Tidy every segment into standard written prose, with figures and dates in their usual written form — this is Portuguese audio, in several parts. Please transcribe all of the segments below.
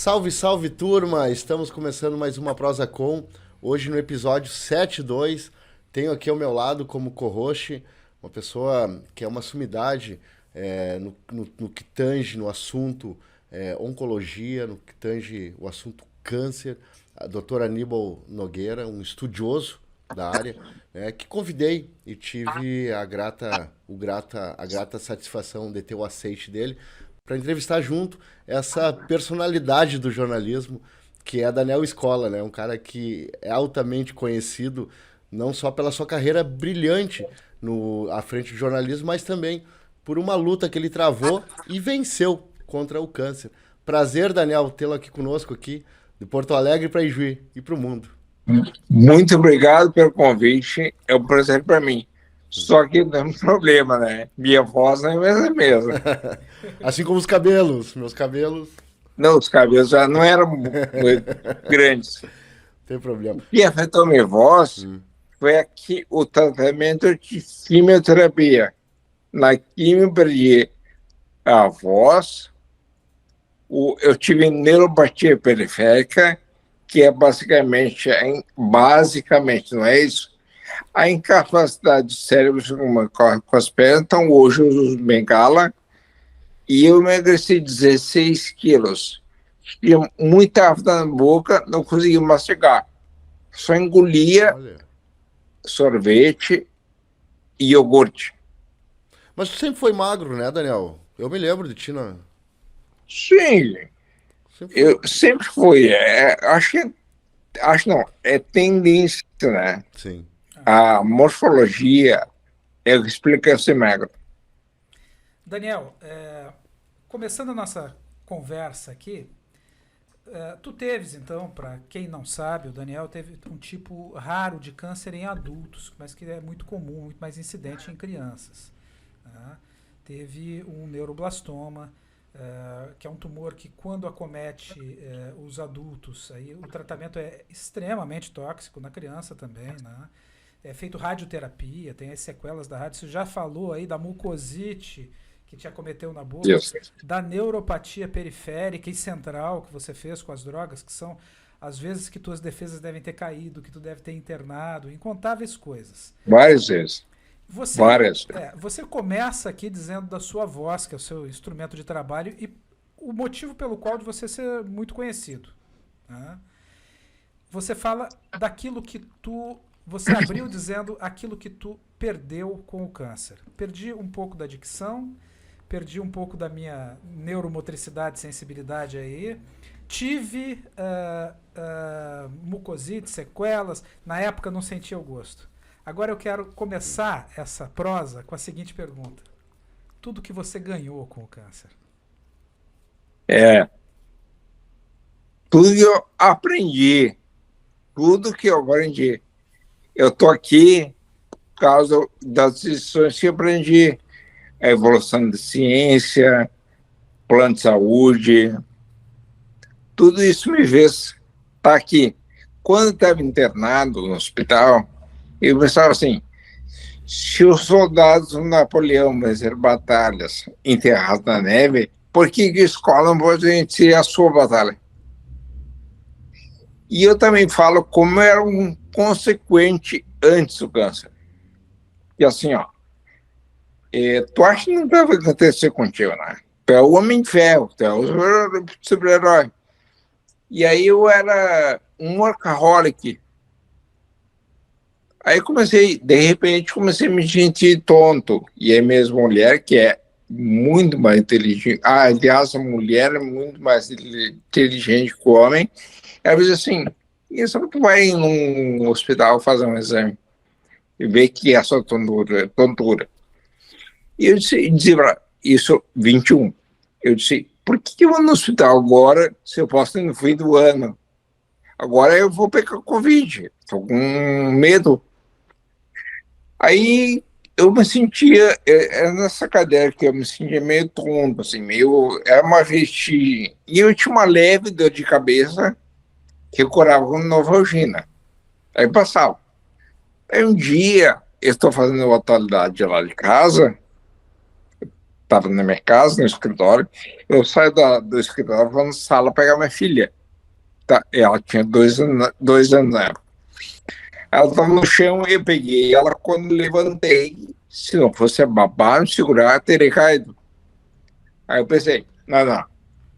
Salve, salve turma! Estamos começando mais uma Prosa Com. Hoje no episódio 72. Tenho aqui ao meu lado como co-host uma pessoa que é uma sumidade no que tange no assunto oncologia, no que tange o assunto câncer, a doutora Aníbal Nogueira, um estudioso da área, que convidei e tive a grata satisfação de ter o aceite dele para entrevistar junto essa personalidade do jornalismo, que é Daniel Escola, né? Um cara que é altamente conhecido não só pela sua carreira brilhante à frente do jornalismo, mas também por uma luta que ele travou e venceu contra o câncer. Prazer, Daniel, tê-lo aqui conosco, aqui de Porto Alegre para Ijuí e para o mundo. Muito obrigado pelo convite, é um prazer para mim. Só que tem um problema, né? Minha voz não é a mesma. Assim como os cabelos, meus cabelos. Não, os cabelos já não eram muito grandes. Tem problema. O que afetou minha voz foi aqui o tratamento de quimioterapia. Na quimio perdi a voz, eu tive neuropatia periférica, que é basicamente, não é isso? A incapacidade do cérebro como corre com as pernas. Então hoje eu uso bengala e eu emagreci 16 quilos. Tinha muita afta na boca, não conseguia mastigar. Só engolia sorvete e iogurte. Mas tu sempre foi magro, né, Daniel? Eu me lembro de ti, não? Sim, eu sempre fui. Acho não, é tendência, né? Sim. A morfologia é o que explica eu ser magro. Daniel, começando a nossa conversa aqui, tu teves, então, para quem não sabe, o Daniel teve um tipo raro de câncer em adultos, mas que é muito comum, muito mais incidente em crianças. Tá? Teve um neuroblastoma, que é um tumor que, quando acomete os adultos, aí o tratamento é extremamente tóxico na criança também, né? É feito radioterapia, tem as sequelas da rádio. Você já falou aí da mucosite que te acometeu na boca, da neuropatia periférica e central que você fez com as drogas, que são as vezes que tuas defesas devem ter caído, que tu deve ter internado, incontáveis coisas. Várias vezes. Você começa aqui dizendo da sua voz, que é o seu instrumento de trabalho, e o motivo pelo qual de você ser muito conhecido. Né? Você fala daquilo que você abriu dizendo aquilo que tu perdeu com o câncer. Perdi um pouco da dicção, perdi um pouco da minha neuromotricidade, sensibilidade aí. Tive mucosite, sequelas. Na época não sentia o gosto. Agora eu quero começar essa prosa com a seguinte pergunta. Tudo que você ganhou com o câncer? Tudo que eu aprendi. Tudo que eu aprendi. Eu estou aqui por causa das lições que eu aprendi. A evolução da ciência, plano de saúde. Tudo isso me fez estar aqui. Quando eu estava internado no hospital, eu pensava assim, se os soldados do Napoleão venceram batalhas enterrados na neve, por que a escola não pode vencer a sua batalha? E eu também falo como era um consequente antes do câncer. E assim, tu acha que não vai acontecer contigo, né? Tu é o Homem de Ferro, tu é o super-herói. E aí eu era um workaholic. Aí de repente comecei a me sentir tonto. E a minha mulher, que é muito mais inteligente, aliás, a mulher é muito mais inteligente que o homem, ela diz assim, isso tu vai num hospital fazer um exame e ver que é só tontura. E eu dizia isso 21. Eu disse, por que eu vou no hospital agora se eu posso ir no fim do ano? Agora eu vou pegar Covid, estou com medo. Aí eu me sentia, nessa cadeira que eu me sentia meio tonto, assim, era uma vestigem. E eu tinha uma leve dor de cabeça que eu curava com Novalgina. Aí passava. Aí um dia, eu estou fazendo uma atualidade lá de casa, estava na minha casa, no escritório. Eu saio do escritório, vou na sala pegar minha filha. Tá, ela tinha 2 anos na época. Ela estava no chão, eu peguei ela. Quando levantei, se não fosse a babá me segurar, teria caído. Aí eu pensei, não,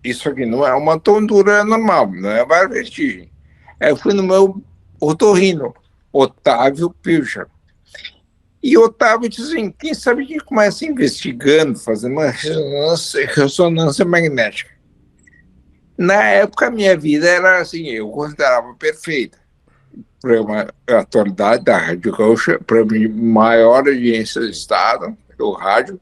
isso aqui não é uma tontura normal, não é uma vertigem. Aí eu fui no meu otorrino, Otávio Pilcher. E o Otávio disse assim, quem sabe a gente começa investigando, fazendo uma ressonância magnética. Na época, a minha vida era assim, eu considerava perfeita. Programa atualidade da Rádio Gaúcha, para maior audiência do estado, do rádio,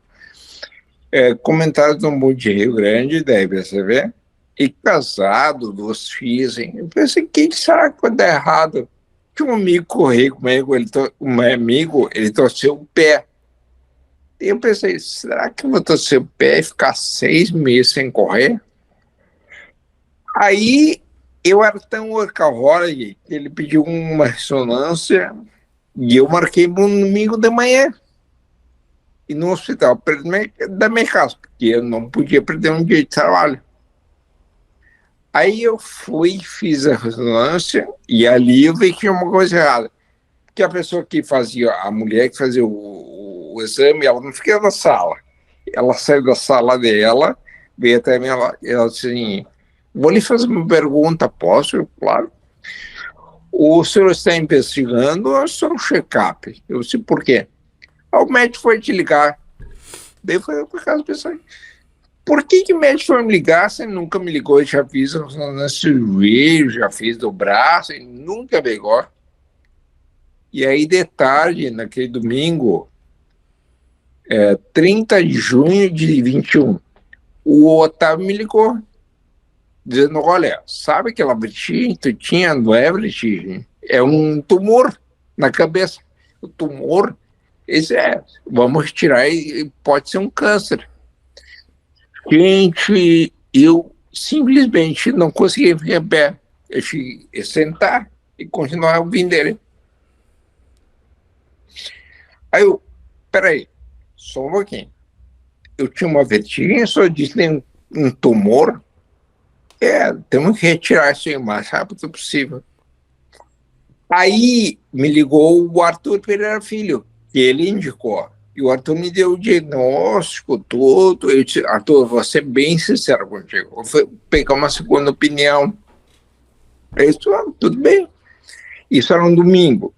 comentários no Mundo de Rio Grande, da IBCV, e casado, 2 filhos. Hein? Eu pensei, quem será que vai dar errado? Tinha um amigo correr comigo, ele torceu o pé. E eu pensei, será que eu vou torcer o pé e ficar 6 meses sem correr? Aí eu era tão workaholic que ele pediu uma ressonância e eu marquei no domingo de manhã. E no hospital perto da minha casa, porque eu não podia perder um dia de trabalho. Aí eu fui, fiz a ressonância e ali eu vi que tinha uma coisa errada. Porque a pessoa que fazia, a mulher que fazia o exame, ela não ficava na sala. Ela saiu da sala dela, veio até mim, ela disse assim, vou lhe fazer uma pergunta, posso? Claro. O senhor está investigando ou é só um check-up? Eu disse, por quê? O médico foi te ligar. Daí foi por causa pensei, por que o médico foi me ligar? Você nunca me ligou, eu já fiz ressonância do joelho, já fiz do braço, e nunca me ligou. E aí, de tarde, naquele domingo, 30 de junho de 21, o Otávio me ligou, dizendo, olha, sabe aquela vertigem que tu tinha? Não é vertigem, é um tumor na cabeça. O tumor, vamos retirar e pode ser um câncer. Gente, eu simplesmente não conseguia ficar em pé. Eu cheguei a sentar e continuar ouvindo ele. Aí eu, peraí, só um pouquinho. Eu tinha uma vertigem, só disse tem um tumor. Temos que retirar isso aí o mais rápido possível. Aí me ligou o Arthur Pereira Filho, que ele indicou. E o Arthur me deu o diagnóstico todo. Eu disse, Arthur, vou ser bem sincero contigo. Eu fui pegar uma segunda opinião. Ele disse, tudo bem. Isso era um domingo.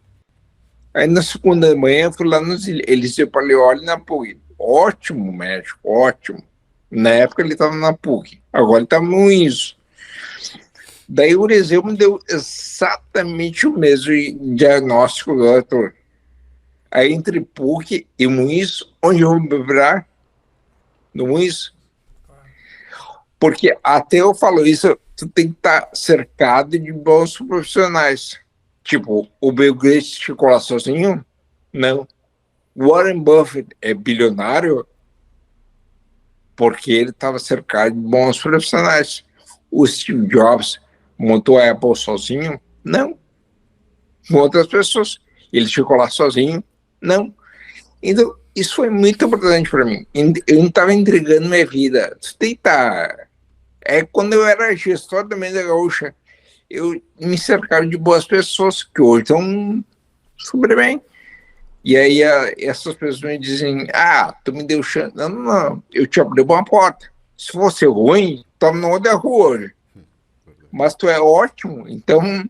Aí na segunda manhã eu fui lá no Eliseu Paleoli na PUC. Ótimo médico, ótimo. Na época ele estava na PUC. Agora ele está no INSO. Daí o Eliseu me deu exatamente o mesmo diagnóstico do Arthur. Aí entre PUC e Moinhos, onde eu vou me virar? No Moinhos. Porque até eu falo isso, tu tem que estar cercado de bons profissionais. Tipo, o Bill Gates ficou lá sozinho? Não. Warren Buffett é bilionário porque ele estava cercado de bons profissionais. O Steve Jobs montou a Apple sozinho? Não. Com outras pessoas. Ele ficou lá sozinho? Não. Então, isso foi muito importante para mim. Eu não estava entregando minha vida. Quando eu era gestor da Mesa Gaúcha, eu me cercava de boas pessoas que hoje estão super bem. E aí essas pessoas me dizem, tu me deu chance. Não, eu te abri uma porta. Se fosse ruim, estava no outro da rua hoje. Mas tu é ótimo, então,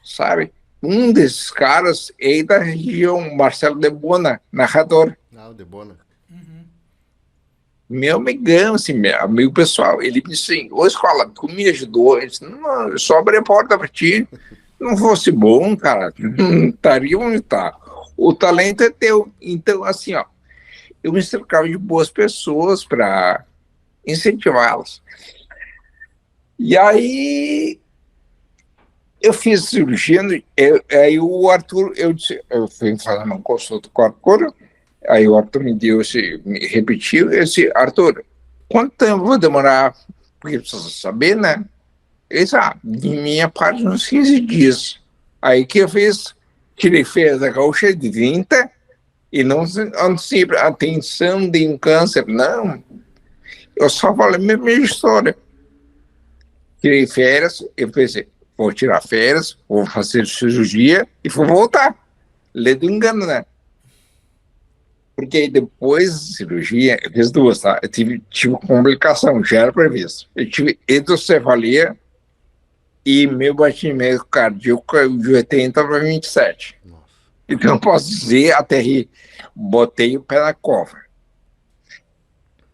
sabe? Um desses caras é da região, Marcelo Debona, narrador. O Debona. Meu amigão, assim, meu amigo pessoal, ele me disse assim, ô Escola, tu me ajudou. Eu disse, não, eu só abri a porta para ti. Não fosse bom, cara, não estaria onde tá. O talento é teu. Então, assim, eu me cercava de boas pessoas para incentivá-las. E aí eu fiz cirurgia, aí o Arthur, eu fui fazer uma consulta com o Arthur, aí o Arthur me repetiu, eu disse, Arthur, quanto tempo vou demorar? Porque precisa saber, né? Ele disse, de minha parte, uns 15 dias. Aí que eu fiz, tirei férias da Gaúcha de 30, E não sempre atenção de um câncer, não. Eu só falei a mesma história. Tirei férias, eu pensei, vou tirar férias, vou fazer cirurgia e vou voltar. Lê do engano, né? Porque aí depois da cirurgia, eu fiz duas, tá? Eu tive complicação, já era previsto. Eu tive hidrocefalia e meu batimento cardíaco caiu de 80 para 27. Nossa. Então eu posso dizer, aterri, botei o pé na cova.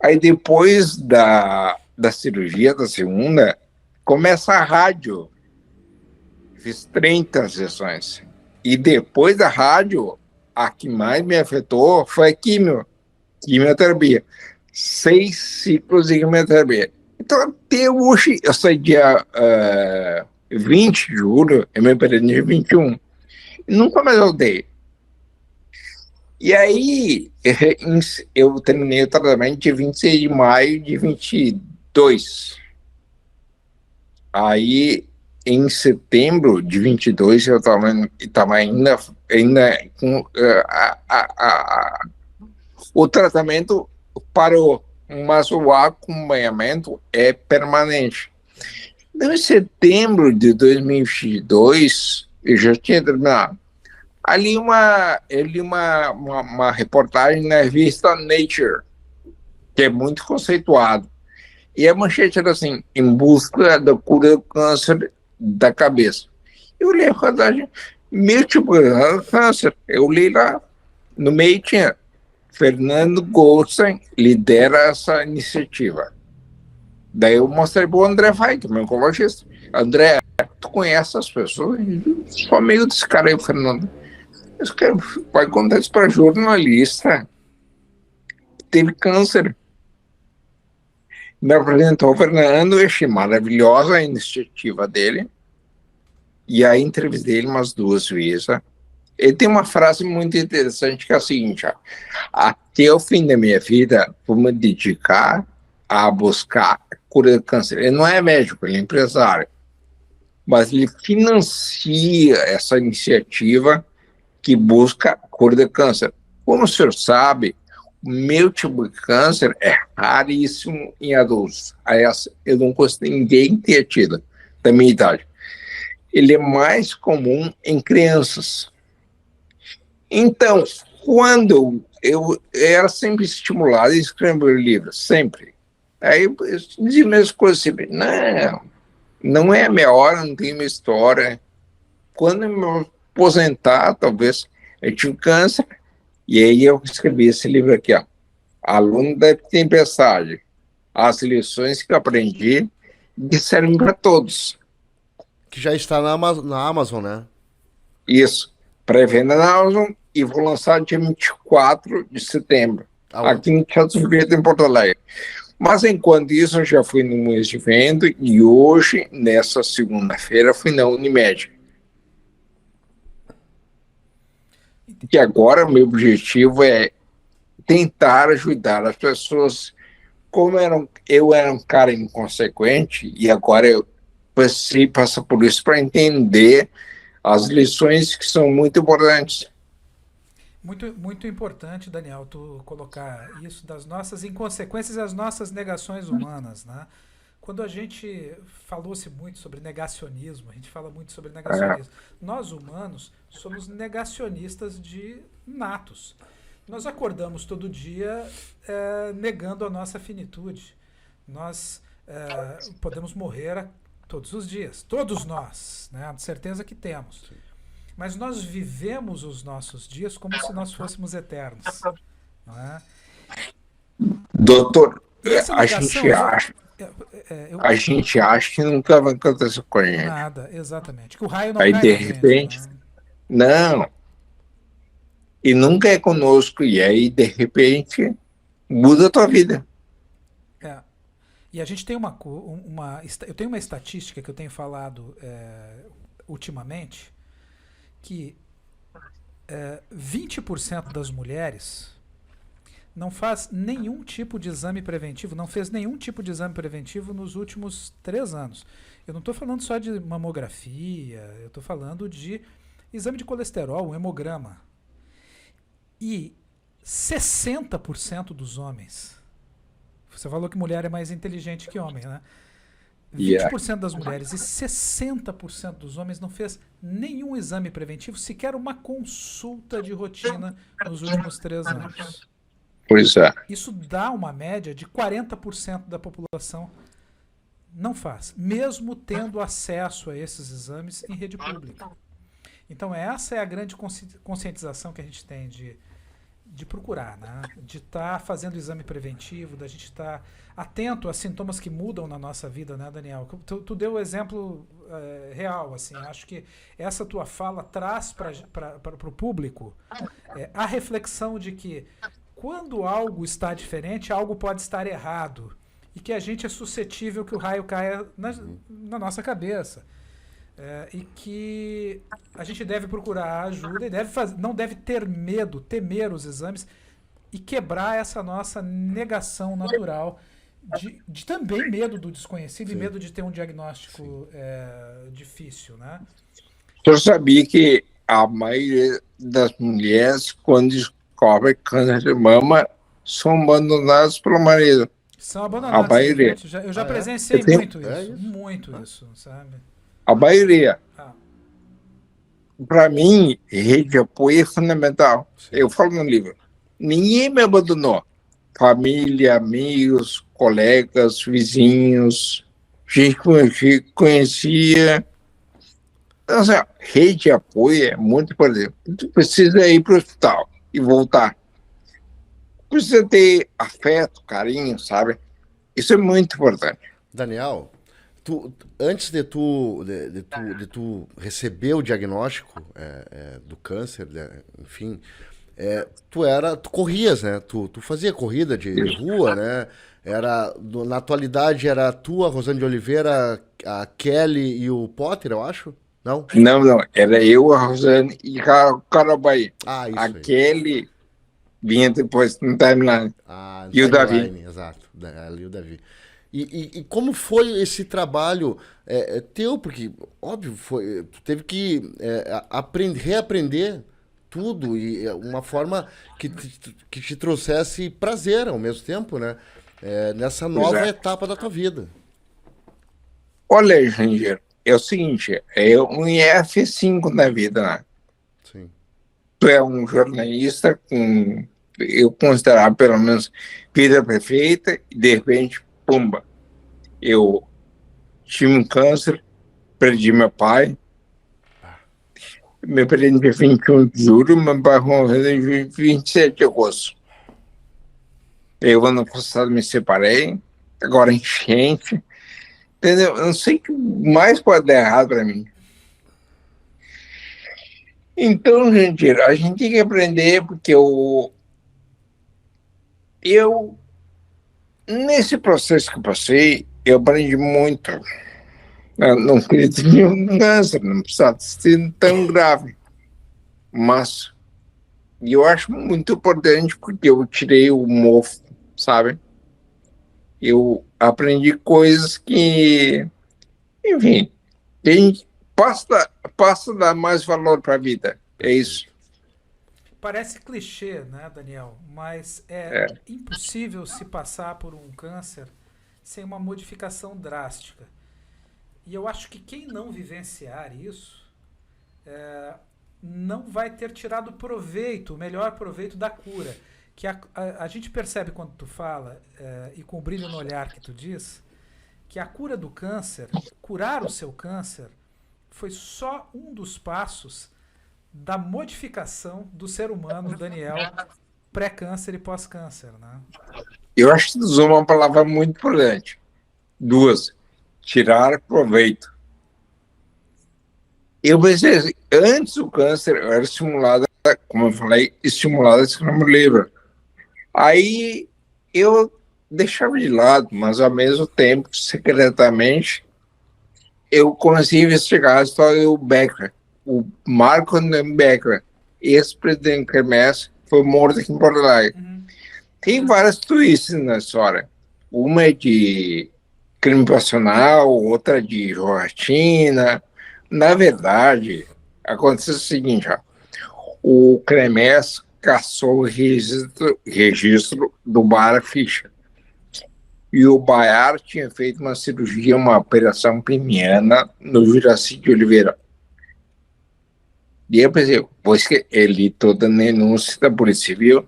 Aí depois da cirurgia, da segunda, começa a rádio. Fiz 30 sessões. E depois da rádio, a que mais me afetou foi a quimioterapia. 6 ciclos de quimioterapia. Então, até hoje, eu saí dia 20 de julho, eu me operei no dia 21. Nunca mais voltei. E aí, eu terminei o tratamento dia 26 de maio de 22. Aí, em setembro de 22, eu estava ainda com o tratamento parou, mas o acompanhamento é permanente. Então, em setembro de 2022, eu já tinha terminado. Ali eu li uma reportagem na revista Nature, que é muito conceituado. E a manchete era assim, em busca da cura do câncer da cabeça. Eu li a reportagem, múltiplo câncer. Eu li lá, no meio tinha Fernando Goldstein lidera essa iniciativa. Daí eu mostrei para o André Vai, que é meu oncologista. André, tu conhece as pessoas? Eu sou amigo desse cara aí, o Fernando. Esse cara vai contar isso para jornalista. Teve câncer. Me apresentou o Fernando, eu achei maravilhosa a iniciativa dele. E aí entrevistei ele umas 2 vezes. Ele tem uma frase muito interessante que é a seguinte: até o fim da minha vida, vou me dedicar a buscar a cura do câncer. Ele não é médico, ele é empresário. Mas ele financia essa iniciativa que busca a cura do câncer. Como o senhor sabe, o meu tipo de câncer é raríssimo em adultos. Aliás, eu não consigo ninguém ter tido da minha idade. Ele é mais comum em crianças. Então, quando eu era sempre estimulado a escrever livros, sempre. Aí eu dizia as mesmas coisas sempre, não é a minha hora, não tem minha história. Quando eu me aposentar, talvez, eu tive câncer, e aí eu escrevi esse livro aqui, ó, Aluno da Tempestade, as lições que eu aprendi que servem para todos. Que já está na Amazon, né? Isso, pré-venda na Amazon, e vou lançar dia 24 de setembro, aqui no Teatro Figueiredo, em Porto Alegre. Mas, enquanto isso, eu já fui no mês de venda, e hoje, nessa segunda-feira, fui na Unimed. Que agora o meu objetivo é tentar ajudar as pessoas. Como eu era um cara inconsequente, e agora eu passei por isso para entender as lições que são muito importantes. Muito, muito importante, Daniel, tu colocar isso das nossas inconsequências e as nossas negações humanas, né? Quando a gente falou-se muito sobre negacionismo, a gente fala muito sobre negacionismo. Nós, humanos, somos negacionistas de natos. Nós acordamos todo dia negando a nossa finitude. Nós podemos morrer todos os dias. Todos nós, né? De certeza que temos. Mas nós vivemos os nossos dias como se nós fôssemos eternos. Não é? Doutor, negação, a gente acha que nunca vai acontecer com a gente. Nada, exatamente. Que o raio não aí, cai de na repente, gente, né? Não. E nunca é conosco. E aí, de repente, muda a tua vida. E a gente tem eu tenho uma estatística que eu tenho falado ultimamente, que 20% das mulheres não faz nenhum tipo de exame preventivo, não fez nenhum tipo de exame preventivo nos últimos 3 anos. Eu não estou falando só de mamografia, eu estou falando de exame de colesterol, um hemograma. E 60% dos homens. Você falou que mulher é mais inteligente que homem, né? 20% Yeah. das mulheres e 60% dos homens não fez nenhum exame preventivo, sequer uma consulta de rotina nos últimos 3 anos. Pois é. Isso dá uma média de 40% da população não faz, mesmo tendo acesso a esses exames em rede pública. Então essa é a grande conscientização que a gente tem de procurar, né? De estar fazendo exame preventivo, da gente estar atento a sintomas que mudam na nossa vida, né, Daniel? Tu deu o exemplo real, assim. Acho que essa tua fala traz para o público a reflexão de que quando algo está diferente, algo pode estar errado e que a gente é suscetível que o raio caia na nossa cabeça. E que a gente deve procurar ajuda e não deve ter medo, temer os exames e quebrar essa nossa negação natural de também medo do desconhecido. Sim. E medo de ter um diagnóstico difícil, né? Eu sabia que a maioria das mulheres, quando descobre câncer de mama, são abandonadas pelo marido. São abandonadas. A maioria. Eu já presenciei muito isso, sabe? A maioria. Para mim, rede de apoio é fundamental. Sim. Eu falo no livro. Ninguém me abandonou. Família, amigos, colegas, vizinhos, gente que conhecia. Então, assim, rede de apoio é muito importante. Tu precisa ir para o hospital e voltar. Precisa ter afeto, carinho, sabe? Isso é muito importante. Daniel, antes de tu receber o diagnóstico do câncer, enfim, tu corrias, né? Tu fazia corrida de rua, né? Na atualidade era tu, a Rosane de Oliveira, a Kelly e o Potter, eu acho? Não? Não. Era eu, a Rosane e o Carabai. Isso a aí. Kelly vinha depois no timeline. E o Davi. Exato. Ali o Davi. E como foi esse trabalho teu? Porque, óbvio, tu teve que reaprender tudo e uma forma que te trouxesse prazer ao mesmo tempo, né? Nessa nova etapa da tua vida. Olha, Jandir, é o seguinte, é um F5 na vida, né? Sim. Tu é um jornalista com, eu considerava pelo menos, vida perfeita e de repente, pumba. Eu tive um câncer, perdi meu pai. Meu pai no dia 21 de julho, meu pai morreu em 27 de agosto. Eu, ano passado, me separei, agora enchente. Entendeu? Eu não sei o que mais pode dar errado para mim. Então, gente, a gente tem que aprender, porque eu nesse processo que eu passei, eu aprendi muito. Eu não queria ter nenhum câncer, não precisava ser tão grave. Mas eu acho muito importante porque eu tirei o mofo, sabe? Eu aprendi coisas que, enfim, a gente passa a dar mais valor para a vida. É isso. Parece clichê, né, Daniel? Mas é impossível se passar por um câncer sem uma modificação drástica. E eu acho que quem não vivenciar isso não vai ter tirado proveito, o melhor proveito da cura. Que a gente percebe quando tu fala, e com o brilho no olhar que tu diz, que a cura do câncer, curar o seu câncer, foi só um dos passos da modificação do ser humano, Daniel, pré-câncer e pós-câncer, né? Eu acho que tu usou uma palavra muito importante. 2, tirar proveito. Eu pensei assim, antes do câncer, eu era estimulada, como eu falei, estimulada a escrever livro. Aí eu deixava de lado, mas ao mesmo tempo, secretamente, eu comecei a investigar a história do Becker, o Marco Becker, ex-presidente do CREMES, foi morto aqui em Porto Alegre. Tem várias twists na história. Uma é de crime passional, outra de jogatina. Na verdade, aconteceu o seguinte, ó, o CREMES caçou o registro do Bayar Fischer. E o Bayar tinha feito uma cirurgia, uma operação peniana no Juraci de Oliveira. E eu pensei, pois que ele toda a denúncia da Polícia Civil,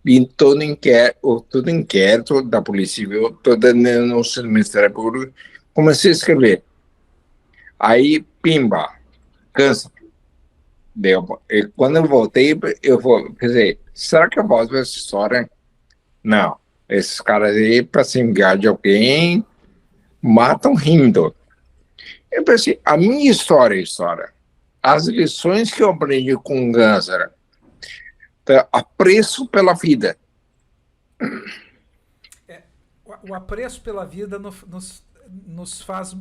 li todo inquérito da Polícia Civil, toda a denúncia do Ministério Público, comecei a escrever. Aí, pimba, câncer. E quando eu voltei, eu pensei, será que eu volto para essa história? Não. Esses caras aí, para se enganar de alguém, matam rindo. Eu pensei, a minha história é história. As lições que eu aprendi com o câncer, apreço pela vida. O apreço pela vida nos faz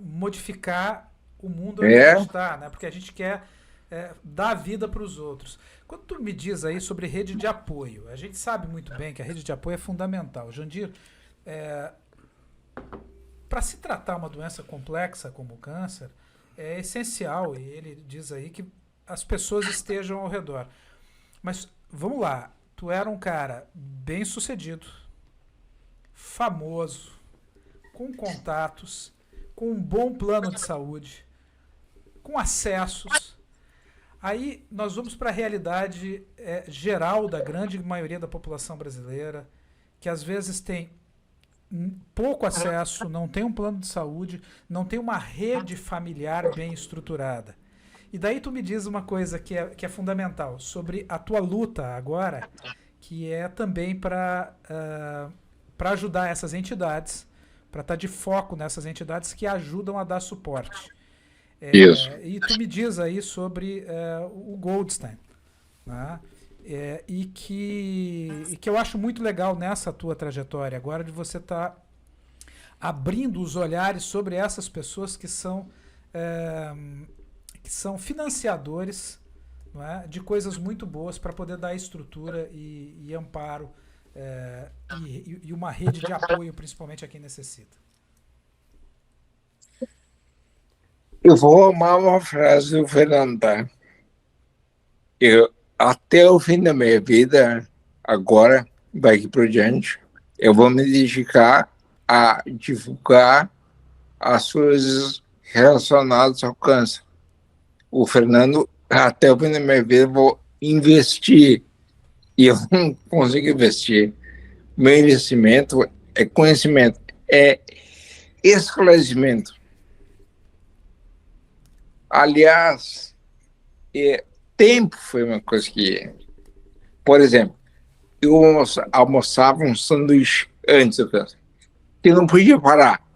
modificar o mundo onde a gente está, né? Porque a gente quer dar vida para os outros. Quando tu me diz aí sobre rede de apoio, a gente sabe muito bem que a rede de apoio é fundamental. Jandir, para se tratar uma doença complexa como o câncer, é essencial, e ele diz aí que as pessoas estejam ao redor. Mas vamos lá, tu era um cara bem sucedido, famoso, com contatos, com um bom plano de saúde, com acessos. Aí nós vamos para a realidade geral da grande maioria da população brasileira, que às vezes tem pouco acesso, não tem um plano de saúde, não tem uma rede familiar bem estruturada. E daí tu me diz uma coisa que é fundamental, sobre a tua luta agora, que é também para ajudar essas entidades, para estar de foco nessas entidades que ajudam a dar suporte. Isso. E tu me diz aí sobre o Goldstein, né? E que eu acho muito legal nessa tua trajetória agora de você estar abrindo os olhares sobre essas pessoas que são financiadores, não é, de coisas muito boas para poder dar estrutura e amparo e uma rede de apoio principalmente a quem necessita. Eu vou amar uma frase do Fernando, tá? Até o fim da minha vida, agora, daqui por diante, eu vou me dedicar a divulgar as coisas relacionadas ao câncer. O Fernando, até o fim da minha vida, eu vou investir. E eu não consigo investir. Meu investimento é conhecimento, é esclarecimento. Aliás, tempo foi uma coisa que... Por exemplo, eu almoçava um sanduíche antes, eu pensava, que não podia parar.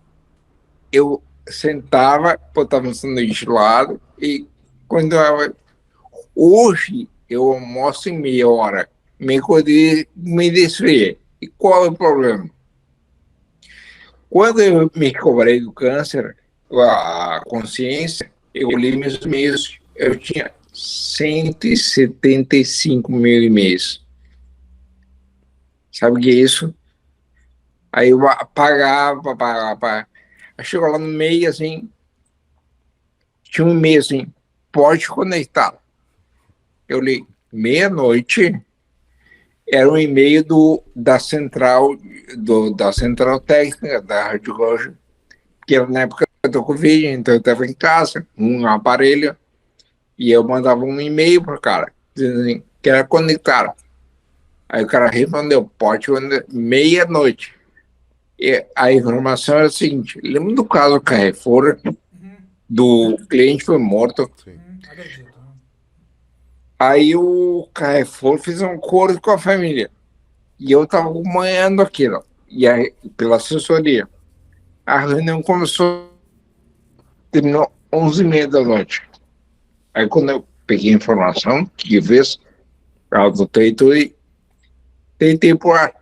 Eu sentava, botava um sanduíche do lado e quando hoje eu almoço em meia hora, me desfriei. E qual é o problema? Quando eu me cobrei do câncer, a consciência, eu li meus e-mails, eu tinha 175 mil e-mails. Sabe o que é isso? Aí eu pagava. Aí chegou lá no meio, assim, tinha um e-mail assim, pode conectar. Eu li, meia-noite, era um e-mail da central técnica da Rádio Rocha, que era na época do Covid, então eu estava em casa, um aparelho, e eu mandava um e-mail para o cara, dizendo assim, quero conectar. Aí o cara respondeu, pode conectar, meia-noite. E a informação era a seguinte, lembra do caso Carrefour, do cliente foi morto? Acredito. Aí o Carrefour fez um acordo com a família. E eu estava acompanhando aquilo. E aí, pela assessoria. A reunião terminou 11h30 da noite. Aí quando eu peguei a informação, que vez, eu adotei tudo e tentei por ar.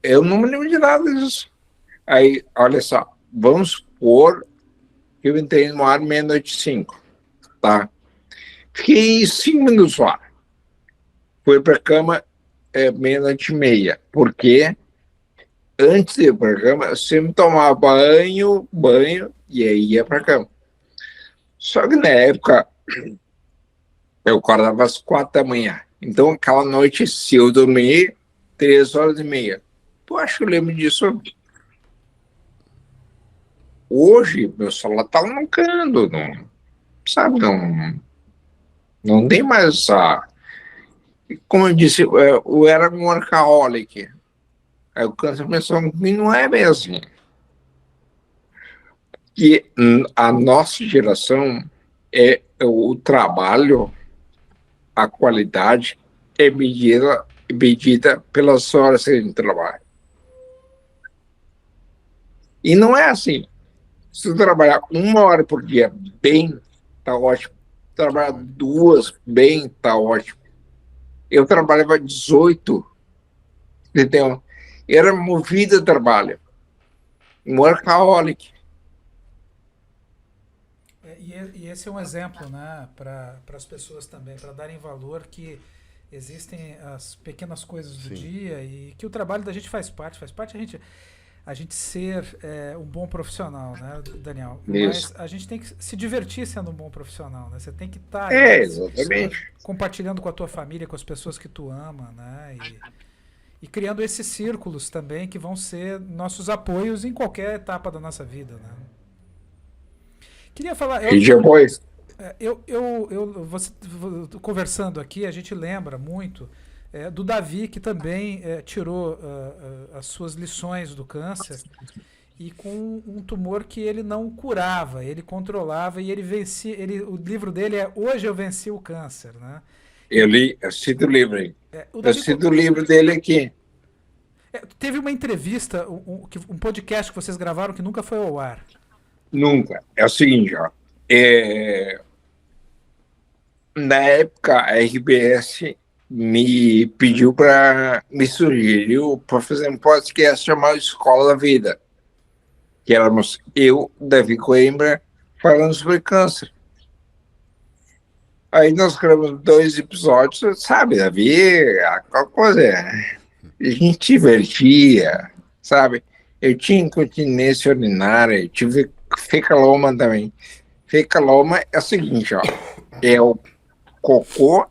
Eu não me lembro de nada disso. Aí, olha só, vamos supor que eu entrei no ar 00:05, tá? Fiquei 5 minutos lá. Fui para a cama 00:30, porque antes de ir para a cama, eu sempre tomava banho, e aí ia para a cama. Só que na época, eu acordava às 4 da manhã. Então, aquela noite, se eu dormir 3 horas e meia, eu acho que eu lembro disso. Hoje, meu celular tá mancando, não, sabe? Não tem mais essa. Como eu disse, eu era um workaholic. Aí o câncer começou a mim, não é bem assim. E a nossa geração é o trabalho, a qualidade é medida pelas horas que a gente trabalha. E não é assim. Se tu trabalhar 1 hora por dia bem, tá ótimo. Trabalhar 2 bem, tá ótimo. Eu trabalhava 18, entendeu? Era movido a trabalho. Um workaholic. E esse é um exemplo, né, para as pessoas também, para darem valor que existem as pequenas coisas do dia e que o trabalho da gente faz parte a gente ser um bom profissional, né, Daniel? Isso. Mas a gente tem que se divertir sendo um bom profissional, né? Você tem que estar Exatamente. compartilhando com a tua família, com as pessoas que tu ama, né? E criando esses círculos também que vão ser nossos apoios em qualquer etapa da nossa vida, né? Queria falar. E depois? Você, conversando aqui, a gente lembra muito do Davi, que também tirou as suas lições do câncer e com um tumor que ele não curava, ele controlava e ele vencia. O livro dele é Hoje Eu Venci o Câncer, né? Eu cito o livro aí. Eu cito o livro dele aqui. Teve uma entrevista, um podcast que vocês gravaram que nunca foi ao ar. Nunca. É o seguinte, ó. Na época, a RBS me sugeriu para fazer um podcast chamado Escola da Vida, que éramos eu, Davi Coimbra, falando sobre câncer. Aí nós gravamos 2 episódios, sabe, Davi, aquela coisa, a gente divertia, sabe? Eu tinha incontinência urinária, eu tive fecaloma também. Fecaloma é o seguinte, ó, é o cocô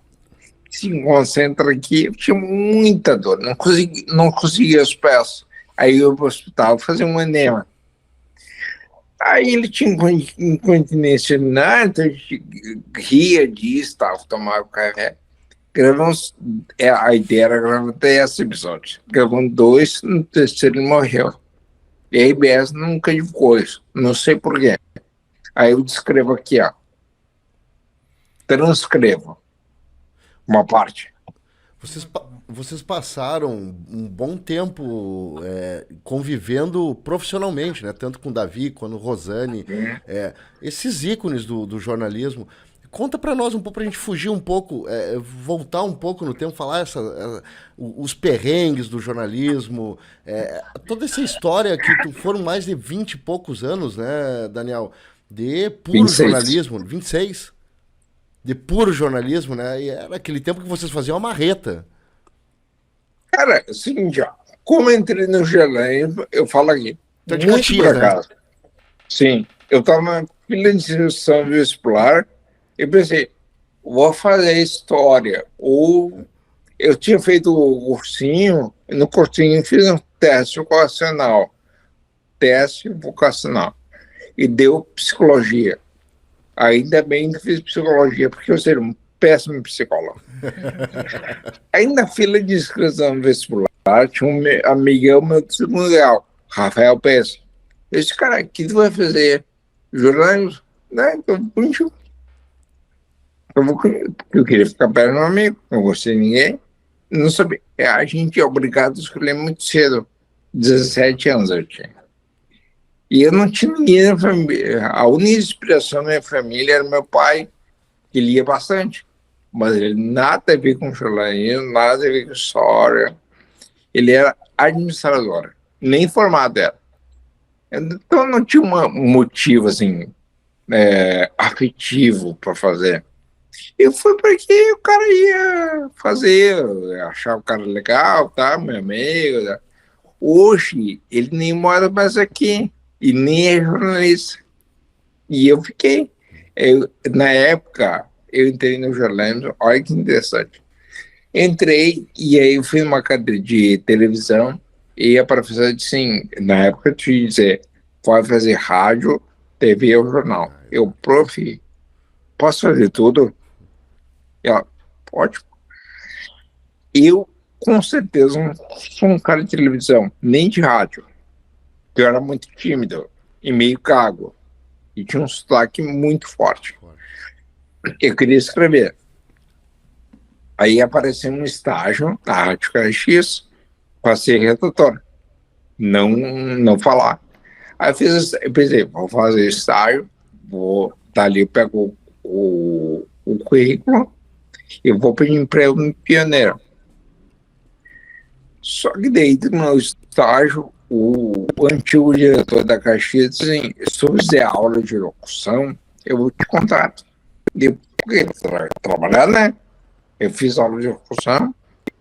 se concentra aqui, eu tinha muita dor, não conseguia os pés. Aí eu ia para o hospital fazer um enema. Aí ele tinha incontinência urinária, então a gente ria disso, tomava café. Gravamos, a ideia era gravar 10 episódios. Gravamos 2, no terceiro ele morreu. E a IBS nunca divulgou isso, não sei porquê. Aí eu descrevo aqui, ó. Transcrevo uma parte. Vocês passaram um bom tempo convivendo profissionalmente, né? Tanto com o Davi quanto o Rosane, esses ícones do jornalismo. Conta pra nós um pouco, pra gente fugir um pouco, voltar um pouco no tempo, falar os perrengues do jornalismo, toda essa história que foram mais de 20 e poucos anos, né, Daniel? De puro 26. jornalismo, 26? De puro jornalismo, né? E era aquele tempo que vocês faziam uma marreta. Cara, é o seguinte, ó, como eu entrei no jornalismo, eu falo aqui, Tá de muito Caxias, por né? acaso. Sim, eu estava na fila de inscrição vestibular e pensei, vou fazer história. Ou eu tinha feito o cursinho, e no cursinho fiz um teste vocacional, e deu psicologia. Ainda bem que fiz psicologia, porque eu seria um péssimo psicólogo. Aí na fila de inscrição vestibular, tinha um amigão meu do segundo grau, Rafael Pes. Eu disse, cara, o que tu vai fazer? Jornalismo? Né? Então, eu queria ficar perto do meu amigo, não gostei de ninguém. Não sabia. A gente é obrigado a escolher muito cedo. 17 anos eu tinha. E eu não tinha ninguém na família. A única inspiração da minha família era meu pai, que lia bastante. Mas ele nada a ver com jornalismo, nada a ver com história. Ele era administrador, nem formado era. Então não tinha um motivo assim, afetivo para fazer. Eu fui porque o cara ia fazer, eu achava o cara legal, tá, meu amigo. Tá. Hoje ele nem mora mais aqui e nem é jornalista. E eu fiquei. Na época, eu entrei no jornalismo, olha que interessante. Entrei e aí eu fui numa cadeira de televisão e a professora disse assim, na época eu te dizer, pode fazer rádio, TV ou jornal. Eu, prof, posso fazer tudo? E ela, pode. Eu, com certeza, não sou um cara de televisão, nem de rádio. Eu era muito tímido e meio gago. E tinha um sotaque muito forte. Eu queria escrever. Aí apareceu um estágio na Rádio Caxias para ser redator. Não falar. Aí eu pensei, vou fazer estágio, dali eu pego o currículo e vou pedir emprego no Pioneiro. Só que daí, no meu estágio, o antigo diretor da Caxias disse assim, se eu fizer aula de locução, eu vou te contrato. Eu, porque trabalhar, né? Eu fiz aula de locução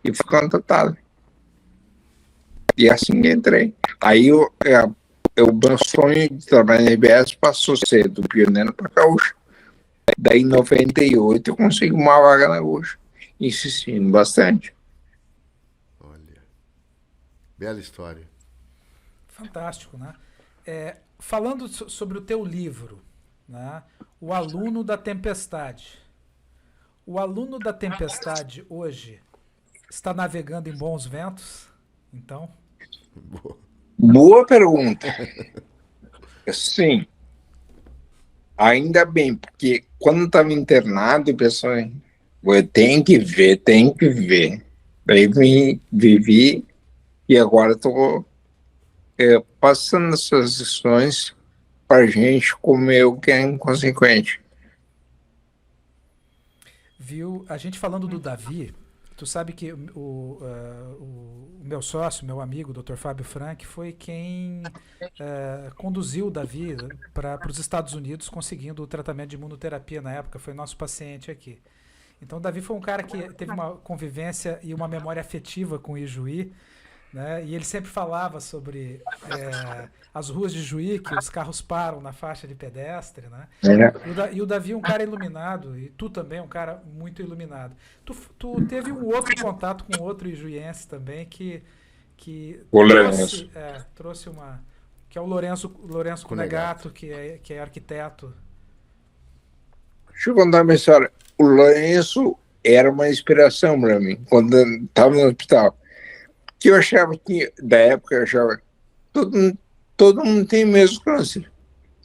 e fui contratado. E assim que entrei. Aí o meu sonho de trabalhar na RBS passou a ser do Pioneiro para Gaúcho. Daí em 98 eu consegui uma vaga na Gaúcho, insistindo bastante. Olha, bela história. Fantástico, né? Falando sobre o teu livro, né? O Aluno da Tempestade. O Aluno da Tempestade hoje está navegando em bons ventos? Então? Boa pergunta. Sim. Ainda bem, porque quando estava internado, o pessoal, eu tenho que ver, tem que ver. Daí vivi e agora estou passando essas lições para gente como eu, que é inconsequente. Viu? A gente falando do Davi, tu sabe que o meu sócio, meu amigo, o Dr. Fábio Frank, foi quem conduziu o Davi para os Estados Unidos, conseguindo o tratamento de imunoterapia na época, foi nosso paciente aqui. Então o Davi foi um cara que teve uma convivência e uma memória afetiva com o Ijuí, né? E ele sempre falava sobre as ruas de Juí, que os carros param na faixa de pedestre, né? E o Davi é um cara iluminado, e tu também é um cara muito iluminado. Tu teve um outro contato com outro ijuiense também que trouxe uma... que é o Lourenço Cunegato, que é arquiteto. Deixa eu contar uma história. O Lourenço era uma inspiração para mim, quando eu estava no hospital. Que eu achava que, da época, eu achava todo mundo tem mesmo câncer.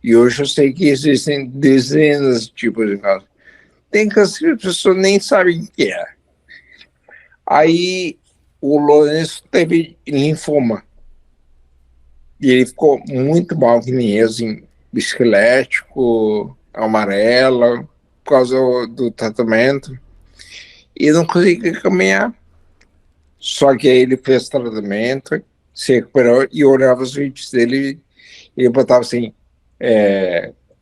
E hoje eu sei que existem dezenas de tipos de câncer. Tem câncer que as pessoas nem sabem o que é. Aí o Lourenço teve linfoma. E ele ficou muito mal, que nem eu, assim, esquelético, amarelo, por causa do tratamento. E não conseguia caminhar. Só que aí ele fez tratamento, se recuperou e eu olhava os vídeos dele e ele botava assim,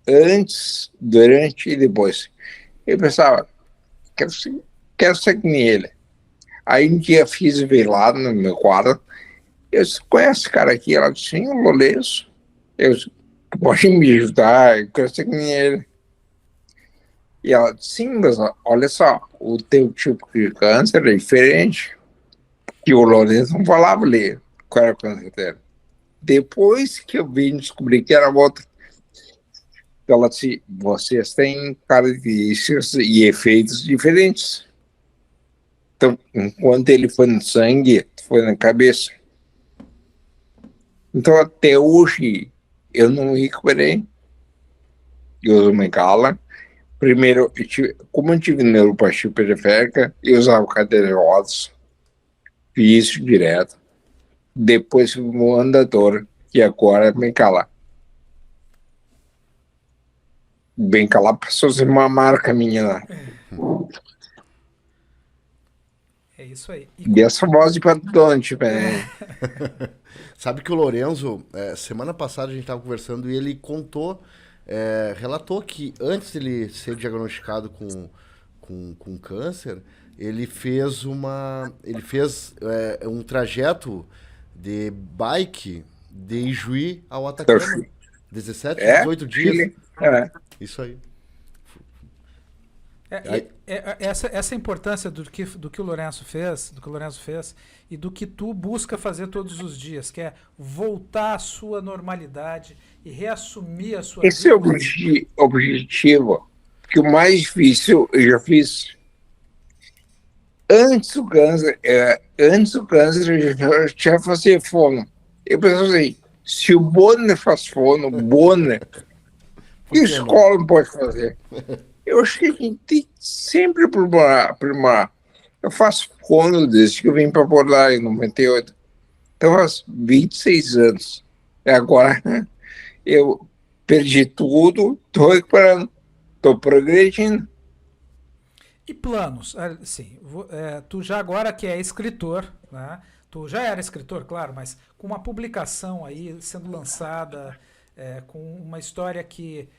antes, durante e depois. Eu pensava, quero ser que nem ele. Aí um dia fiz ver lá no meu quadro, eu disse, conhece esse cara aqui? Ela disse, sim, o Lourenço. Eu disse, pode me ajudar, eu quero ser que nem ele. E ela disse, sim, mas olha só, o teu tipo de câncer é diferente. Que o Lourenço não falava ali qual era o câncer dele. Depois que eu vim descobrir que era outro, ela disse, vocês têm características e efeitos diferentes. Então, enquanto ele foi no sangue, foi na cabeça. Então, até hoje, eu não me recuperei. Eu uso Megala. Primeiro, como eu tive neuropatia periférica, eu usava cadeira de rodas. Fiz isso direto. Depois o andador, que agora é bem calar. Bem calar passou a ser uma marca minha lá. É isso aí. E essa voz de patente, velho. Sabe que o Lourenço, semana passada a gente estava conversando e ele relatou que antes de ele ser diagnosticado com câncer, ele fez um trajeto de bike de Ijuí ao Atacama. 17, 18 dias. É. Isso aí. Essa importância do que o Lourenço fez, e do que tu busca fazer todos os dias, que é voltar à sua normalidade e reassumir a sua Esse é o objetivo, que o mais difícil eu já fiz antes do câncer. Eu já fazia fono. Eu pensava assim, se o Bonner faz fono, que a escola não pode fazer? Eu acho que a gente tem sempre aprimorar. Eu faço fono desde que eu vim para Porto em 98. Então, faz 26 anos. E agora, eu perdi tudo, estou recuperando, estou progredindo. E planos? Sim, tu já agora que é escritor, né? Tu já era escritor, claro, mas com uma publicação aí sendo lançada, com uma história que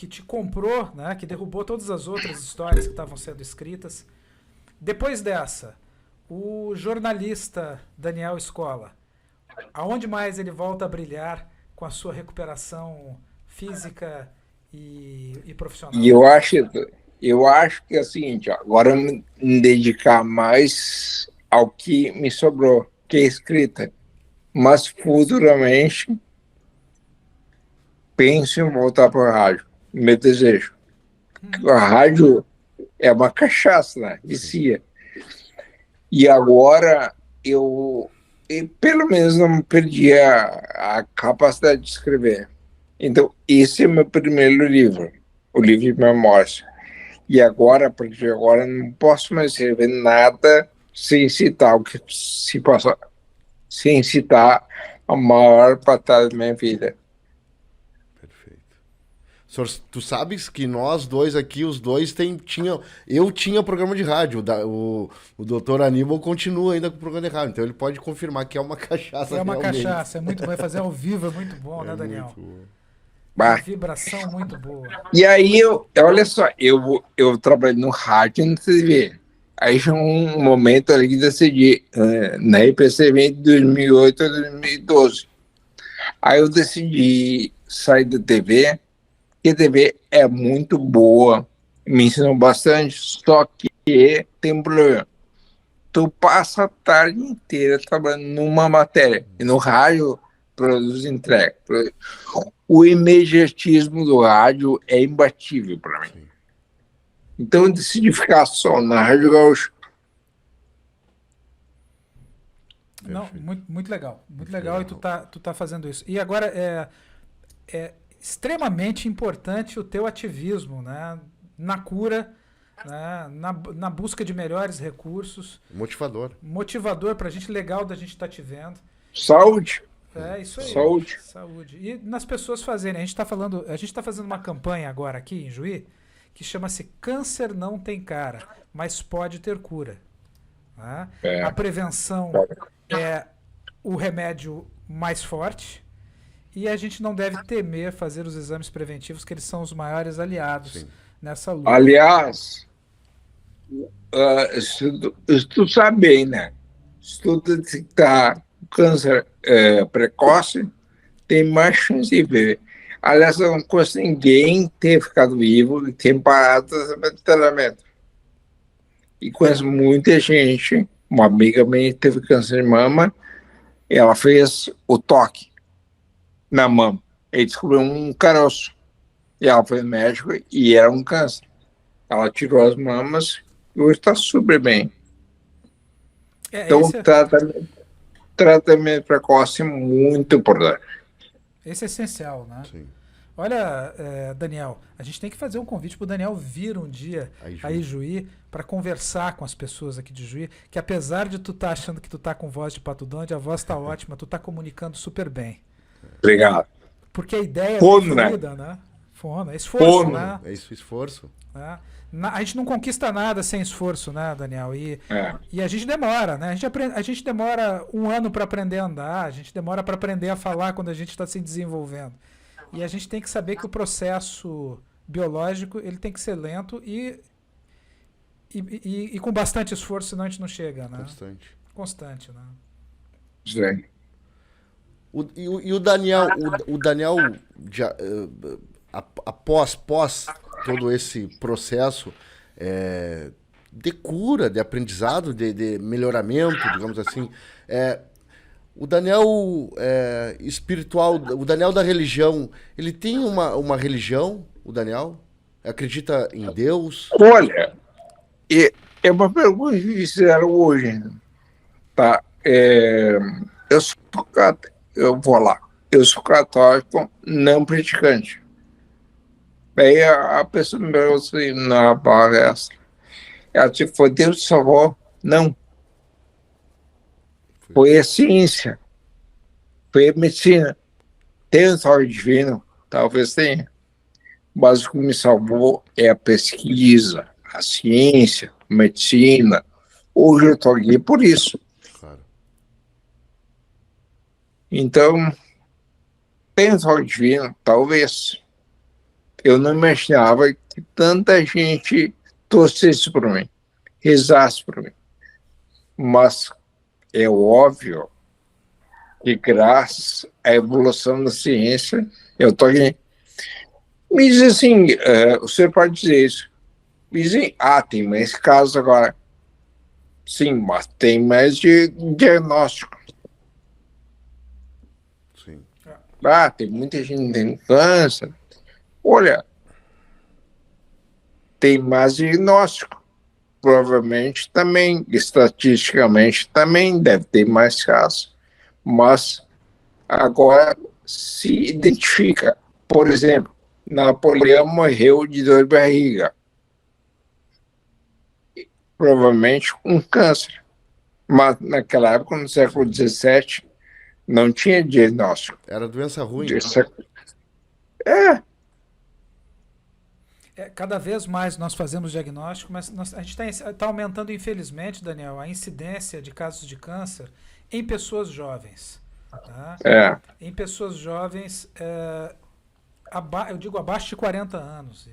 te comprou, né? Que derrubou todas as outras histórias que estavam sendo escritas. Depois dessa, o jornalista Daniel Scola, aonde mais ele volta a brilhar com a sua recuperação física e profissional? E eu acho que é o seguinte, ó, agora eu me dedicar mais ao que me sobrou, que é escrita. Mas futuramente penso em voltar para a rádio. Meu desejo. A rádio é uma cachaça, né? Vicia. E agora eu pelo menos não perdi a capacidade de escrever. Então, esse é meu primeiro livro, o livro de memórias. E agora, porque agora não posso mais escrever nada sem citar o que se passa, sem citar a maior batalha da minha vida. Perfeito. Senhor, tu sabes que nós dois aqui, os dois, tinham. Eu tinha programa de rádio. O doutor Aníbal continua ainda com o programa de rádio. Então ele pode confirmar que é uma cachaça. É uma realmente. cachaça, é muito bom. Fazer ao vivo é muito bom, né, Daniel? Muito bom. Uma vibração muito boa. E aí, olha só, eu trabalhei no rádio e na TV. Aí chegou um momento ali que decidi, na IPCV de 2008 a 2012. Aí eu decidi sair da TV, porque a TV é muito boa, me ensinou bastante, só que tem um problema. Tu passa a tarde inteira trabalhando numa matéria, e no rádio produz entrega. O imediatismo do rádio é imbatível para mim. Sim. Então eu decidi ficar só na Rádio Gaúcha. Não, muito legal. Muito legal e tu tá fazendo isso. E agora é extremamente importante o teu ativismo, né? Na cura, né? Na busca de melhores recursos. Motivador pra gente, legal da gente estar te vendo. Saúde. É isso aí. Saúde. E nas pessoas fazerem. A gente tá fazendo uma campanha agora aqui em Juí que chama-se Câncer Não Tem Cara, mas pode ter cura. Né? A prevenção é o remédio mais forte e a gente não deve temer fazer os exames preventivos, que eles são os maiores aliados nessa luta. Aliás, se tu sabe bem, né? Se tu detectar câncer precoce, tem mais chance de viver. Aliás, eu não conheço ninguém ter ficado vivo e ter parado o tratamento. E conheço muita gente, uma amiga minha teve câncer de mama, e ela fez o toque na mama. Ele descobriu um caroço. E ela foi médico e era um câncer. Ela tirou as mamas e hoje está super bem. Então, tratamento precoce é muito importante. Esse é essencial, né? Sim. Olha, Daniel, a gente tem que fazer um convite pro Daniel vir um dia aí Juí para conversar com as pessoas aqui de Juí, que apesar de tu tá achando que tu tá com voz de Pato Donde, a voz tá ótima, tu tá comunicando super bem. Obrigado. Porque a ideia é fluida, né? Fono, é esforço, né? É isso, esforço. A gente não conquista nada sem esforço, né, Daniel? E a gente demora, né? A gente demora 1 ano para aprender a andar, a gente demora para aprender a falar quando a gente está se desenvolvendo. E a gente tem que saber que o processo biológico ele tem que ser lento e com bastante esforço, senão a gente não chega, né? Constante, né? Sim. O Daniel, já, após todo esse processo de cura, de aprendizado, de melhoramento, digamos assim. O Daniel espiritual, o Daniel da religião, ele tem uma religião, o Daniel? Acredita em Deus? Olha, é uma pergunta que fizeram hoje, tá? Eu vou lá. Eu sou católico não praticante. Aí a pessoa me perguntou assim, na palestra, ela disse, foi Deus que salvou? Não. Foi a ciência. Foi a medicina. Tem um salve divino? Talvez tenha. Mas o que me salvou é a pesquisa, a ciência, a medicina. Hoje eu estou aqui por isso. Claro. Então, tem um salve divino? Talvez. Eu não imaginava que tanta gente torcesse por mim, rezasse por mim. Mas é óbvio que graças à evolução da ciência, eu estou aqui. Me diz assim, o senhor pode dizer isso. Me dizem, tem mais casos agora. Sim, mas tem mais de diagnóstico. Sim. Tem muita gente que tem câncer. Olha, tem mais diagnóstico. Provavelmente também, estatisticamente também deve ter mais casos. Mas agora se identifica. Por exemplo, Napoleão morreu de dor de barriga. Provavelmente um câncer. Mas naquela época, no século XVII, não tinha diagnóstico. Era doença ruim. Cada vez mais nós fazemos diagnóstico, mas a gente está aumentando, infelizmente, Daniel, a incidência de casos de câncer em pessoas jovens. Tá? Em pessoas jovens, eu digo abaixo de 40 anos.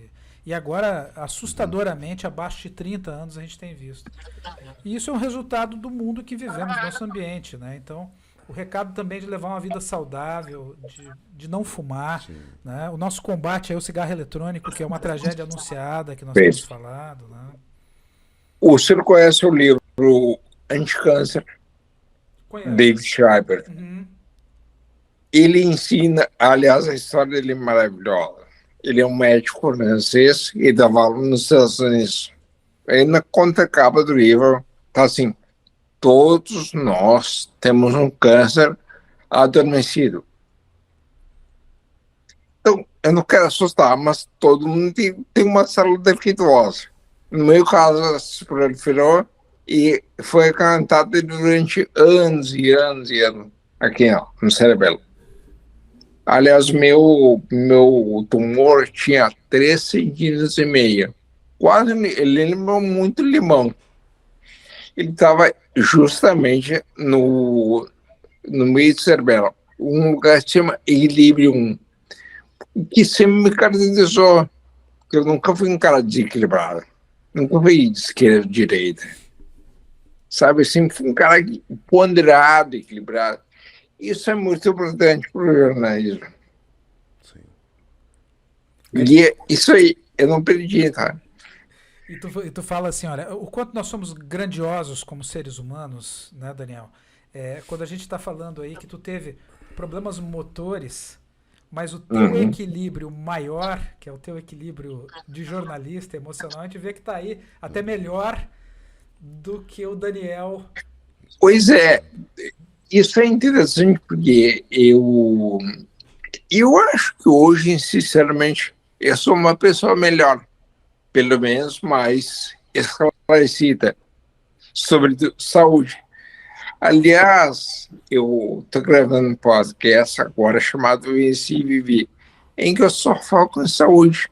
E agora, assustadoramente, abaixo de 30 anos a gente tem visto. E isso é um resultado do mundo que vivemos, nosso ambiente. Né? Então, o recado também de levar uma vida saudável, de não fumar. Né? O nosso combate ao cigarro eletrônico, que é uma tragédia anunciada, que nós temos falado. Né? O senhor conhece o livro Anticâncer? David Schreiber. Uhum. Ele ensina, aliás, a história dele é maravilhosa. Ele é um médico francês e dava aula nos Estados Unidos. Aí na contracapa do livro está assim, todos nós temos um câncer adormecido. Então, eu não quero assustar, mas todo mundo tem uma célula defeituosa. No meu caso, se proliferou e foi acantada durante anos e anos e anos aqui no cerebelo. Aliás, meu tumor tinha 3,5 cm. Quase, ele lembrou muito limão. Ele estava justamente no meio do cerebelo. Um lugar que se chama equilíbrio, que sempre me caracterizou. Porque eu nunca fui um cara desequilibrado. Nunca fui de esquerda, direita. Sabe, eu sempre fui um cara ponderado, equilibrado. Isso é muito importante para o jornalismo. Sim. E isso aí, eu não perdi, tá? E tu fala assim, olha, o quanto nós somos grandiosos como seres humanos, né, Daniel? Quando a gente está falando aí que tu teve problemas motores, mas o teu equilíbrio maior, que é o teu equilíbrio de jornalista emocional, a gente vê que está aí até melhor do que o Daniel. Pois é. Isso é interessante porque eu acho que hoje, sinceramente, eu sou uma pessoa melhor, pelo menos mais esclarecida sobre saúde. Aliás, eu estou gravando um podcast agora chamado Venci e Vivi, em que eu só foco em saúde.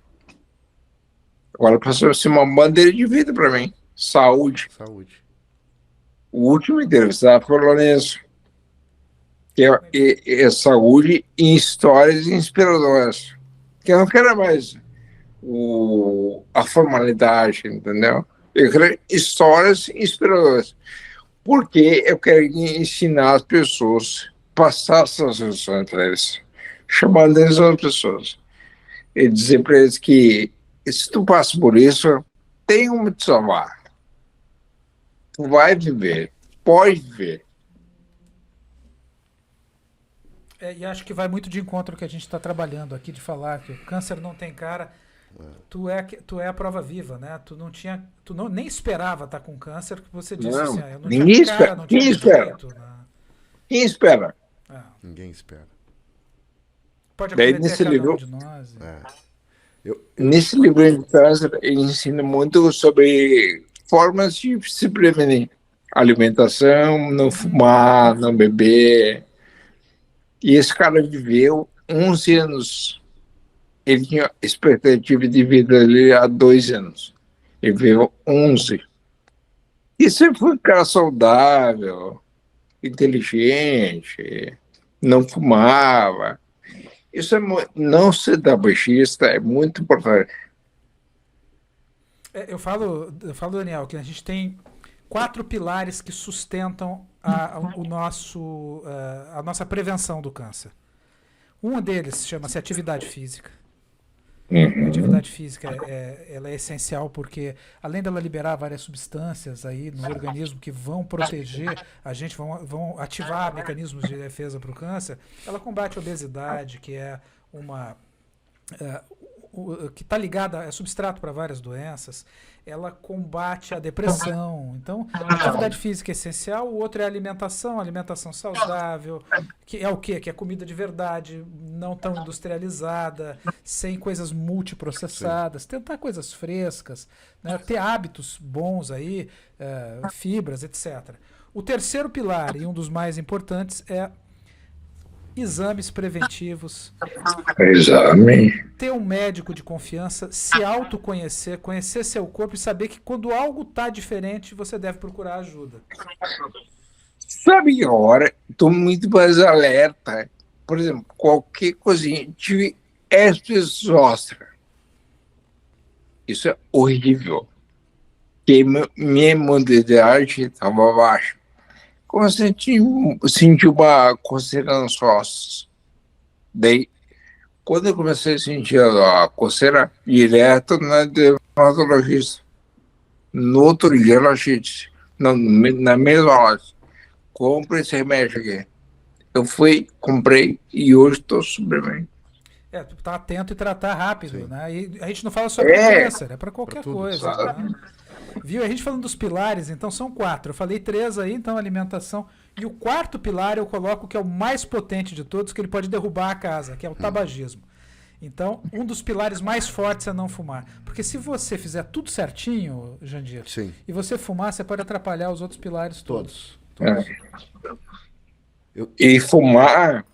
Agora passou a ser uma bandeira de vida para mim. Saúde. O último entrevistado foi o Lourenço, que é saúde e histórias inspiradoras. Que eu não quero mais a formalidade, entendeu? Eu quero histórias inspiradoras. Porque eu quero ensinar as pessoas, passar essas lições para eles, chamando eles as pessoas. E dizer para eles que se tu passa por isso, tem como te salvar. Tu vai viver, pode viver. E acho que vai muito de encontro ao que a gente está trabalhando aqui, de falar que o câncer não tem cara. Tu é a prova viva, né? Tu não, nem esperava estar com câncer, que você disse Não, assim, eu não ninguém tinha cara, espera. não Quem tinha espera? jeito. Né? Quem espera? Ninguém espera. Pode Daí, acometer nesse cada um livro, de nós. nesse livro de câncer, ele ensina muito sobre formas de se prevenir. Alimentação, não fumar, não beber. E esse cara viveu 11 anos. Ele tinha expectativa de vida ali há 2 anos. Ele viveu 11. E sempre foi um cara saudável, inteligente, não fumava. Isso não ser tabaxista é muito importante. Eu falo, Daniel, que a gente tem 4 pilares que sustentam a nossa prevenção do câncer. Um deles chama-se atividade física. A atividade física ela é essencial porque, além dela liberar várias substâncias aí no organismo que vão proteger a gente, vão ativar mecanismos de defesa para o câncer, ela combate a obesidade, que é uma... que está ligada, é substrato para várias doenças, ela combate a depressão. Então, a atividade física é essencial. O outro é a alimentação saudável, que é o quê? Que é comida de verdade, não tão industrializada, sem coisas multiprocessadas, tentar coisas frescas, né? Ter hábitos bons aí, fibras, etc. O terceiro pilar, e um dos mais importantes, é exames preventivos. Exame. Ter um médico de confiança, se autoconhecer, conhecer seu corpo e saber que quando algo está diferente, você deve procurar ajuda. Sabe que hora estou muito mais alerta. Por exemplo, qualquer coisinha, tive herpes zoster. Isso é horrível. Porque minha imunidade estava baixa. Comecei a sentir uma coceira nos ossos. Daí, quando eu comecei a sentir a coceira direto na dermatologista, no outro dia ela disse, na mesma loja, compre esse remédio aqui. Eu fui, comprei e hoje estou super bem. Tu tá atento e tratar rápido, Sim. né? E a gente não fala só para câncer, é para qualquer coisa. sabe? Né? Viu? A gente falando dos pilares, então são 4. Eu falei 3 aí, então alimentação. E o quarto pilar eu coloco que é o mais potente de todos, que ele pode derrubar a casa, que é o tabagismo. Então, um dos pilares mais fortes é não fumar. Porque se você fizer tudo certinho, Jandir, Sim. e você fumar, você pode atrapalhar os outros pilares todos. E fumar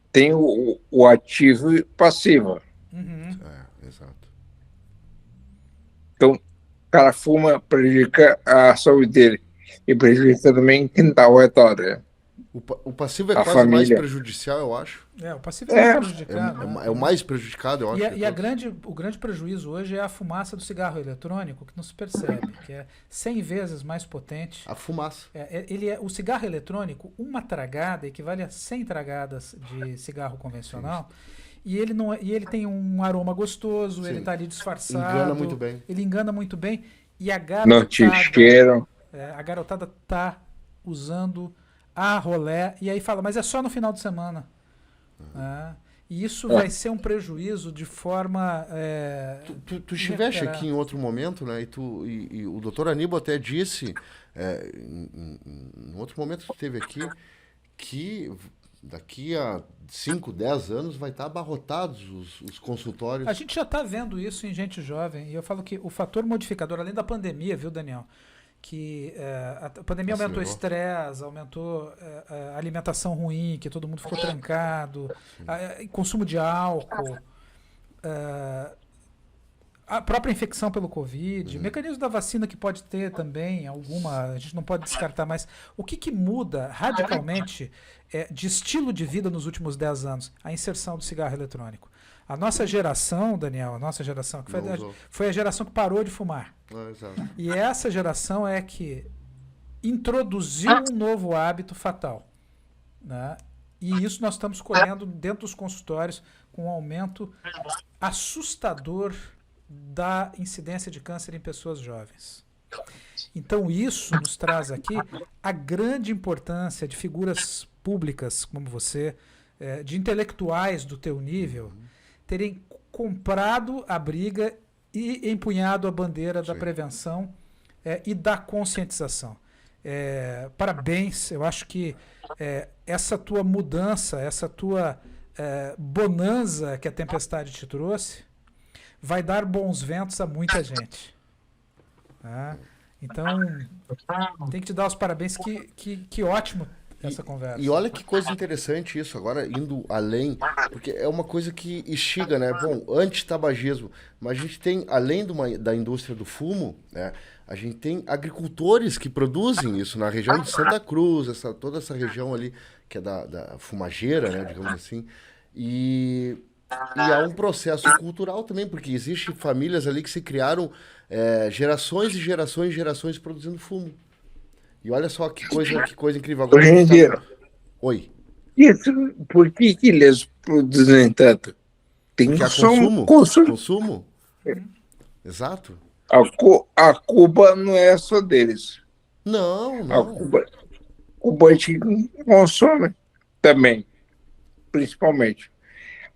tem o ativo e passivo. Uhum. Exato. Então, o cara fuma, prejudica a saúde dele. E prejudica também quem está ao redor. Né? O passivo é A quase mais família. prejudicial, eu acho. O passivo é prejudicado. É o mais prejudicado, eu acho. O grande prejuízo hoje é a fumaça do cigarro eletrônico, que não se percebe, que é 100 vezes mais potente. A fumaça. O cigarro eletrônico, uma tragada equivale a 100 tragadas de cigarro convencional. E ele tem um aroma gostoso, Sim. ele está ali disfarçado. Engana muito bem. Ele engana muito bem. E a Não te cheiram. a garotada tá usando a rolé, e aí fala, mas é só no final de semana. E isso vai ser um prejuízo de forma... Tu estiveste aqui em outro momento, né? E o doutor Aníbal até disse, em outro momento que esteve aqui, que daqui a 5, 10 anos vai estar abarrotados os consultórios. A gente já está vendo isso em gente jovem, e eu falo que o fator modificador, além da pandemia, viu, Daniel? Que a pandemia aumentou o estresse, aumentou a alimentação ruim, que todo mundo ficou trancado, consumo de álcool, a própria infecção pelo Covid, mecanismo da vacina que pode ter também, a gente não pode descartar, mas o que muda radicalmente de estilo de vida nos últimos 10 anos? A inserção do cigarro eletrônico. A nossa geração, Daniel, que foi a geração que parou de fumar. Exato. E essa geração é que introduziu um novo hábito fatal. Né? E isso nós estamos colhendo dentro dos consultórios com um aumento assustador da incidência de câncer em pessoas jovens. Então isso nos traz aqui a grande importância de figuras públicas como você, de intelectuais do teu nível, terem comprado a briga e empunhado a bandeira da prevenção e da conscientização. Parabéns, eu acho que essa tua mudança, essa tua bonança que a tempestade te trouxe, vai dar bons ventos a muita gente. Tá? Então, tem que te dar os parabéns, que ótimo essa conversa. E olha que coisa interessante isso, agora indo além, porque é uma coisa que instiga, né? Bom, anti-tabagismo, mas a gente tem, além da indústria do fumo, né? A gente tem agricultores que produzem isso na região de Santa Cruz, toda essa região ali, que é da fumageira, né? Digamos assim. E há um processo cultural também, porque existem famílias ali que se criaram gerações e gerações e gerações produzindo fumo. E olha só que coisa incrível. Agora Hoje em dia. Oi. Por que eles produzem tanto? Tem Porque consumo. Exato. A Cuba não é só deles. Não. Cuba te consome também, principalmente.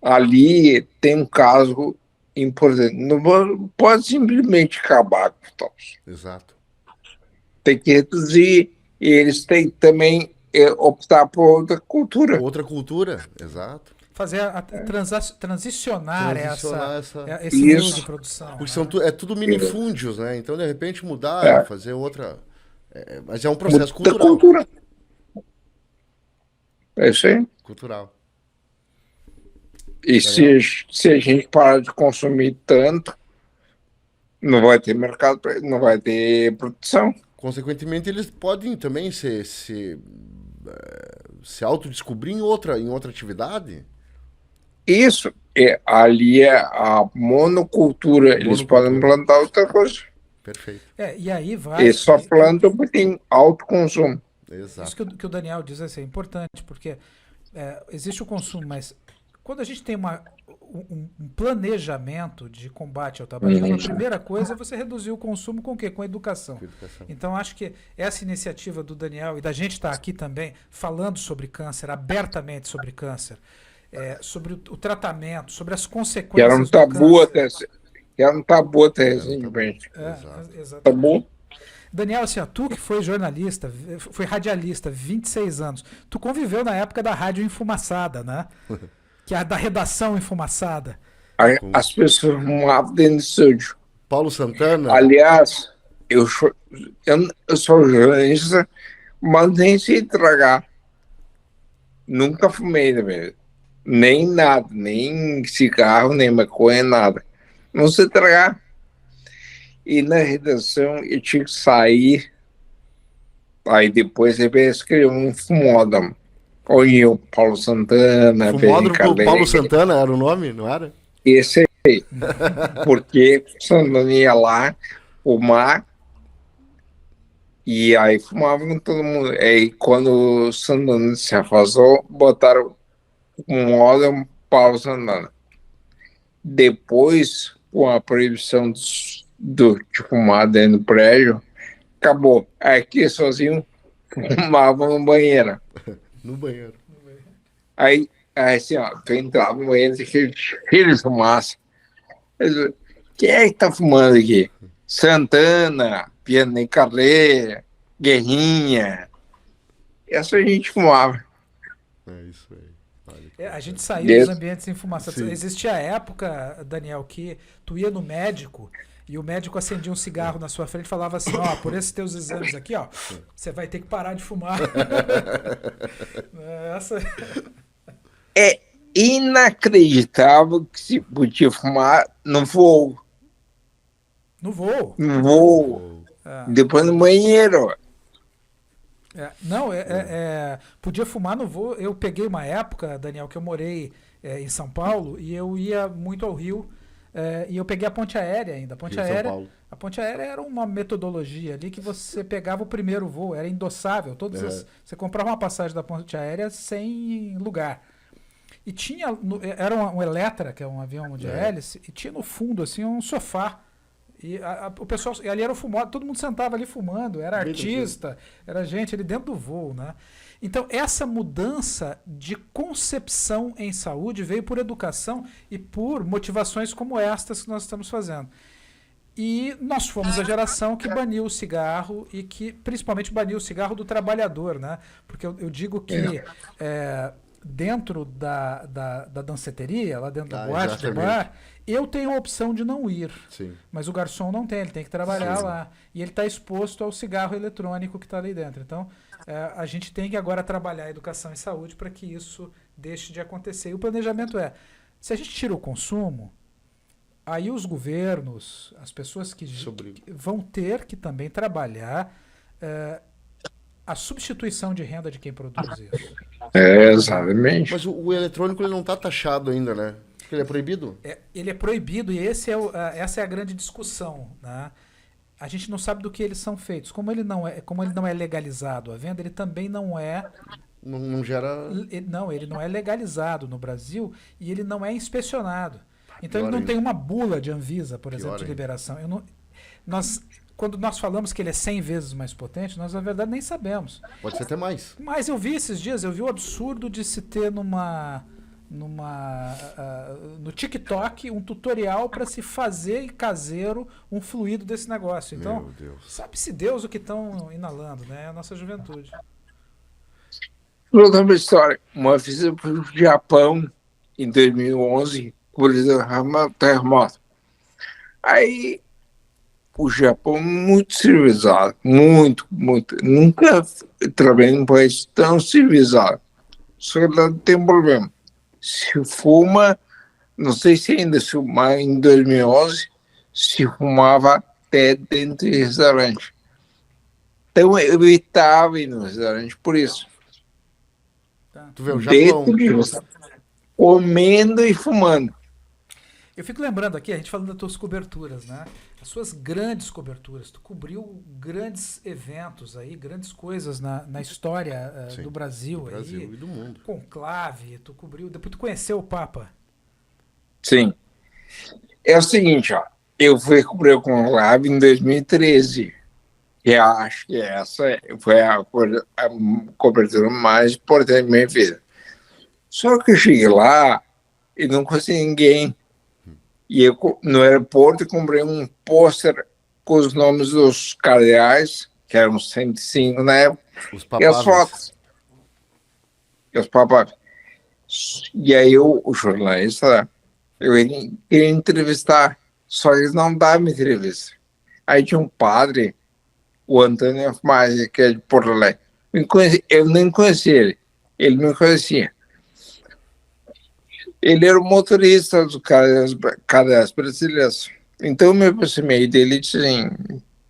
Ali tem um caso importante. Não pode simplesmente acabar com o tóxico. Exato. Tem que reduzir, e eles têm também optar por outra cultura. Outra cultura, exato. Fazer transicionar esse nível de produção. Porque é tudo minifúndios, né? Então, de repente, mudar, fazer outra... mas é um processo cultural. Cultura. É isso aí. Cultural. E se a gente parar de consumir tanto, não vai ter mercado, não vai ter produção. Consequentemente, eles podem também se autodescobrir em outra atividade. Isso. Ali é a monocultura. Eles podem plantar outra coisa. Perfeito. E aí vai... Eles só plantam porque tem alto consumo. Exato. Isso que o Daniel diz é importante, porque existe o consumo, mas quando a gente tem um planejamento de combate ao tabagismo, a primeira coisa é você reduzir o consumo com o quê? Com a educação. Então, acho que essa iniciativa do Daniel e da gente estar aqui também falando sobre câncer, abertamente sobre câncer, sobre o tratamento, sobre as consequências do câncer. Era um tabu até recentemente. Exato. Tabu. Daniel, assim, tu que foi jornalista, foi radialista, 26 anos, tu conviveu na época da rádio enfumaçada, né? Que é da redação enfumaçada. As pessoas fumavam dentro do estúdio. Paulo Santana. Aliás, eu sou jornalista, mas nem sei tragar. Nunca fumei, né? Nem nada, nem cigarro, nem maconha, nada. Não sei tragar. E na redação eu tinha que sair. Aí depois ele escreveu um fumódromo. Onde o Paulo Santana... Fumódromo do Paulo Santana era o nome, não era? Esse aí. Porque o Santana ia lá fumar e aí fumava com todo mundo. Aí quando o Santana se afastou, botaram um óleo Paulo Santana. Depois, com a proibição de fumar dentro do prédio, acabou. Aqui sozinho fumavam no banheiro. No banheiro. Aí assim, tu entrava no banheiro e cheio de fumaça. Quem é que tá fumando aqui? Santana, Piane Carré, Guerrinha. Essa a gente fumava. É isso aí. A gente saiu dos ambientes enfumaçados. Existia a época, Daniel, que tu ia no médico e o médico acendia um cigarro na sua frente e falava assim, por esses teus exames aqui, você vai ter que parar de fumar. É inacreditável que se podia fumar no voo. No voo? No voo. Depois no banheiro. Podia fumar no voo. Eu peguei uma época, Daniel, que eu morei em São Paulo e eu ia muito ao Rio. E eu peguei a ponte aérea ainda. A ponte aérea, A ponte aérea era uma metodologia ali que você pegava o primeiro voo, era endossável. Você comprava uma passagem da ponte aérea sem lugar. E tinha, era um Eletra, que é um avião de hélice, e tinha no fundo assim um sofá. E o pessoal, e ali era fumado, todo mundo sentava ali fumando, era artista, era gente ali dentro do voo, né? Então, essa mudança de concepção em saúde veio por educação e por motivações como estas que nós estamos fazendo. E nós fomos a geração que baniu o cigarro e que principalmente baniu o cigarro do trabalhador, né? Porque eu digo que dentro da danceteria, lá dentro da boate, do bar, eu tenho a opção de não ir. Sim. Mas o garçom não tem, ele tem que trabalhar lá. E ele está exposto ao cigarro eletrônico que está ali dentro. Então, a gente tem que agora trabalhar a educação e saúde para que isso deixe de acontecer. E o planejamento se a gente tira o consumo, aí os governos, as pessoas que vão ter que também trabalhar a substituição de renda de quem produz isso. Exatamente. Mas o eletrônico ele não está taxado ainda, né? Ele é proibido? Ele é proibido e essa é a grande discussão, né? A gente não sabe do que eles são feitos. Como ele não é legalizado à venda, ele também não é... Não gera... Não, ele não é legalizado no Brasil e ele não é inspecionado. Então ele não ainda. tem uma bula de Anvisa, por exemplo, de ainda. liberação. Quando nós falamos que ele é 100 vezes mais potente, nós na verdade nem sabemos. Pode ser até mais. Mas eu vi esses dias, o absurdo de se ter no TikTok um tutorial para se fazer caseiro um fluido desse negócio. Então, sabe-se Deus o que estão inalando, né? A nossa juventude. Vou contar uma história. Uma vez eu fui para o Japão em 2011 por um terremoto. Aí o Japão muito civilizado, muito. Nunca trabalhei num país tão civilizado. Só que lá tem um problema. Se fuma, não sei se ainda se fumava em 2011, se fumava até dentro de restaurante. Então eu evitava ir no restaurante por isso. Tu vê o Japão. Comendo e fumando. Eu fico lembrando aqui, a gente falando das tuas coberturas, né? As suas grandes coberturas. Tu cobriu grandes eventos aí, grandes coisas na história do Brasil. Do Brasil aí, e do mundo. Conclave, tu cobriu. Depois tu conheceu o Papa. Sim. É o seguinte, ó. Eu fui cobrir o Conclave em 2013. E acho que essa foi a cobertura mais importante da minha vida. Só que eu cheguei lá e não conheci ninguém. E eu, no aeroporto, comprei um pôster com os nomes dos cardeais, que eram 105 na época, e as fotos. E os papáveis. E aí o jornalista, eu queria entrevistar, só que eles não davam entrevista. Aí tinha um padre, o Antônio Afmazia, que é de Porto Alegre. Eu nem conhecia ele me conhecia. Ele era o motorista dos cardeais brasileiros. Então eu me aproximei dele e disse assim,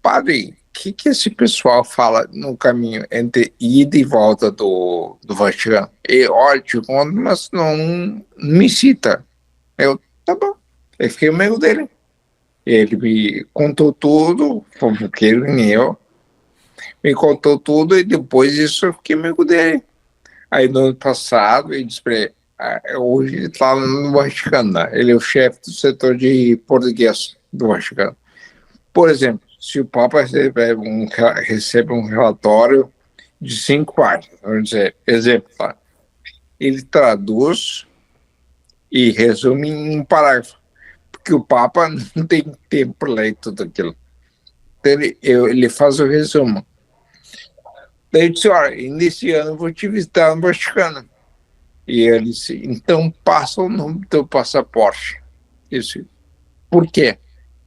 padre, o que esse pessoal fala no caminho entre ida e volta do Vaticano? E olha, te conto, mas não me cita. Eu, tá bom. Eu fiquei amigo dele. Ele me contou tudo, porque ele nem eu. Me contou tudo e depois disso eu fiquei amigo dele. Aí no ano passado ele disse para ele, hoje ele está no Vaticano, né? Ele é o chefe do setor de português do Vaticano. Por exemplo, se o Papa recebe um relatório de 5 páginas, vamos dizer, exemplo, tá? Ele traduz e resume em um parágrafo, porque o Papa não tem tempo para ler tudo aquilo. Então ele faz o resumo. Daí eu disse, olha, nesse ano eu vou te visitar no Vaticano. E ele disse, então passa o nome do teu passaporte. Eu disse, por quê?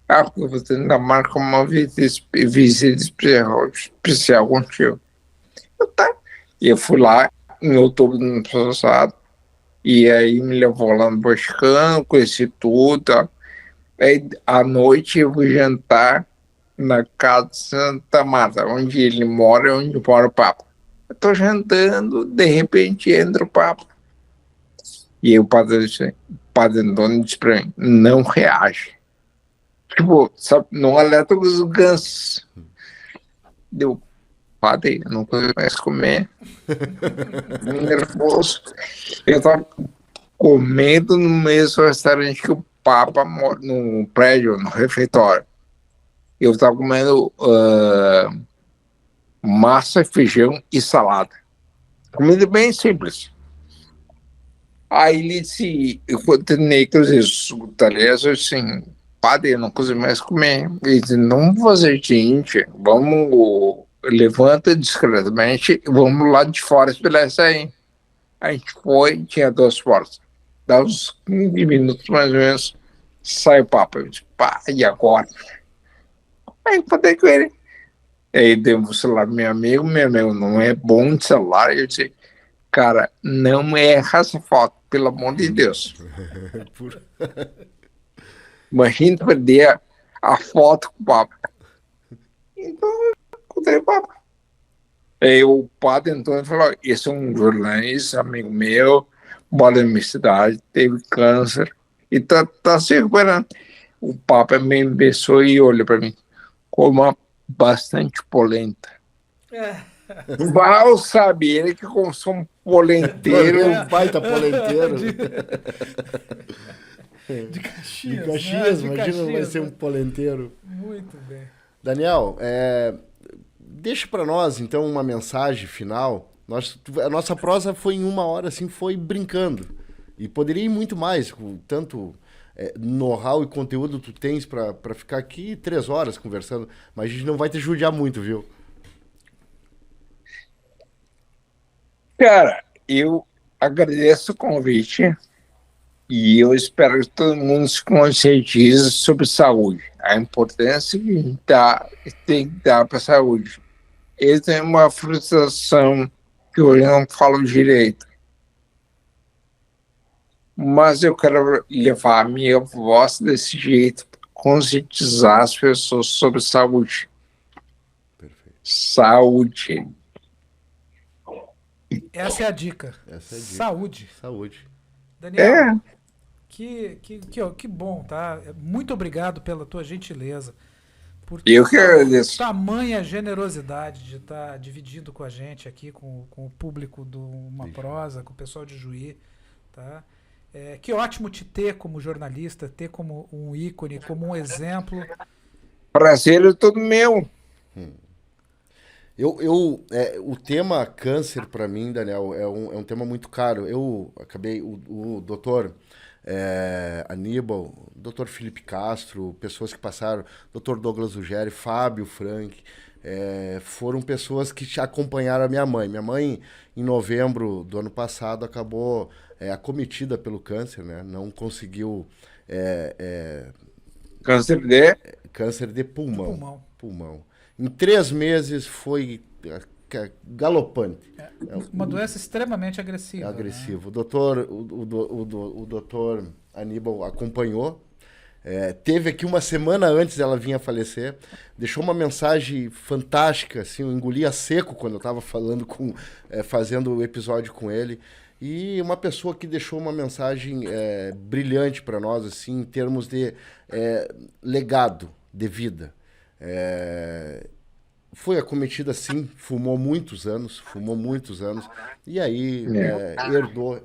Porque você ainda marca uma visita especial contigo. Tá. E eu fui lá em outubro do ano passado, e aí me levou lá no Vaticano, conheci tudo. Tá? Aí à noite eu fui jantar na casa de Santa Marta, onde ele mora, onde mora o Papa. Eu estou jantando, de repente entra o Papa. E aí o padre Antônio disse para mim, não reage. Tipo, sabe, não alerta os gansos. Deu, padre, eu não consigo mais comer. Nervoso. Eu tava comendo no mesmo restaurante que o Papa mora, no prédio, no refeitório. Eu tava comendo massa, feijão e salada. Comida bem simples. Aí ele disse, eu continuei com os talheres assim, padre, eu não consigo mais comer. Ele disse, não vamos fazer o seguinte, vamos, levanta discretamente e vamos lá de fora esperar sair. A gente foi, tinha 2 portas. Dá uns 15 minutos mais ou menos, sai o papo. Eu disse, pá, e agora? Aí falei com ele. Aí deu o celular do meu amigo não é bom de celular. Eu disse, cara, não me erra essa foto, pelo amor de Deus. Imagina perder a foto com o papo. Então, eu encontrei o papo. Aí o padre Antônio falou, esse é um jornalista, amigo meu, mora na minha cidade, teve câncer e tá se recuperando. O Papa me abençoou e olhou para mim com uma bastante polenta. Mal sabe ele que eu sou um polenteiro. Um baita polenteiro. De Caxias. De Caxias, né? imagina, Caxias, vai ser um polenteiro. Muito bem. Daniel, deixa para nós, então, uma mensagem final. A nossa prosa foi em 1 hora, assim, foi brincando. E poderia ir muito mais, com tanto know-how e conteúdo tu tens para ficar aqui 3 horas conversando. Mas a gente não vai te judiar muito, viu? Cara, eu agradeço o convite e eu espero que todo mundo se conscientize sobre saúde. A importância que a gente tem que dar para a saúde. Ele tem uma frustração que hoje eu não falo direito. Mas eu quero levar a minha voz desse jeito, conscientizar as pessoas sobre saúde. Perfeito. Saúde. Essa é a dica. Saúde. Saúde. Daniel, que bom, tá? Muito obrigado pela tua gentileza. Por eu que agradeço. Tamanha generosidade de estar dividindo com a gente aqui, com o público do Uma Prosa, com o pessoal de Juí. Tá? Que ótimo te ter como jornalista, ter como um ícone, como um exemplo. Prazer é todo meu. O tema câncer, para mim, Daniel, é um tema muito caro. Eu acabei, o doutor Aníbal, doutor Felipe Castro, pessoas que passaram, doutor Douglas Ruggeri, Fábio Frank, foram pessoas que acompanharam a minha mãe. Minha mãe, em novembro do ano passado, acabou acometida pelo câncer, né? Não conseguiu... Câncer de pulmão. Em 3 meses foi galopante. Uma doença extremamente agressiva. Agressivo. Né? O doutor Aníbal acompanhou. Teve aqui 1 semana antes dela vir a falecer. Deixou uma mensagem fantástica. Assim, eu engolia seco quando eu estava fazendo o episódio com ele. E uma pessoa que deixou uma mensagem brilhante para nós, assim, em termos de legado de vida. Foi acometida, sim, fumou muitos anos, e aí herdou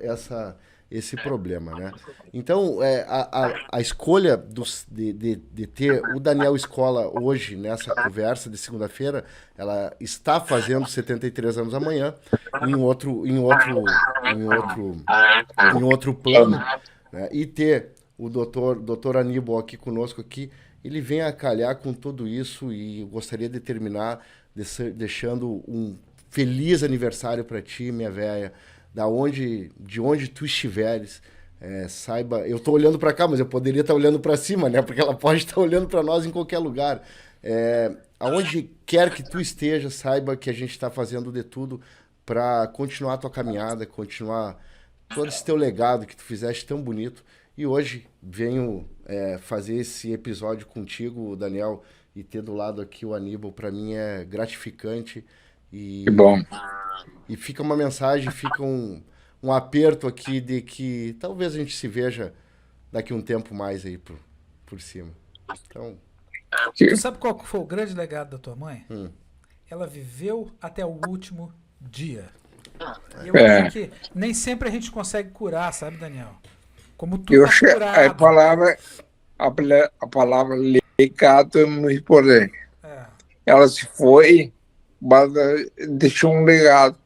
esse problema, né? Então, a escolha de ter o Daniel Escola hoje, nessa conversa de segunda-feira, ela está fazendo 73 anos amanhã, em outro plano, né? E ter o doutor Aníbal aqui conosco aqui, ele vem a calhar com tudo isso, e eu gostaria de terminar deixando um feliz aniversário para ti, minha véia, de onde tu estiveres. Saiba, eu estou olhando para cá, mas eu poderia estar olhando para cima, né? Porque ela pode estar olhando para nós em qualquer lugar. Aonde quer que tu esteja, saiba que a gente está fazendo de tudo para continuar a tua caminhada, continuar todo esse teu legado que tu fizeste tão bonito. E hoje venho fazer esse episódio contigo, Daniel, e ter do lado aqui o Aníbal, para mim é gratificante. Que bom. E fica uma mensagem, fica um aperto aqui de que talvez a gente se veja daqui um tempo mais aí por cima. Então, Tu sabe qual foi o grande legado da tua mãe? Ela viveu até o último dia. E eu acho que nem sempre a gente consegue curar, sabe, Daniel? Como tu tá curado. A palavra legado é muito importante. É, Ela se foi, mas deixou um legado.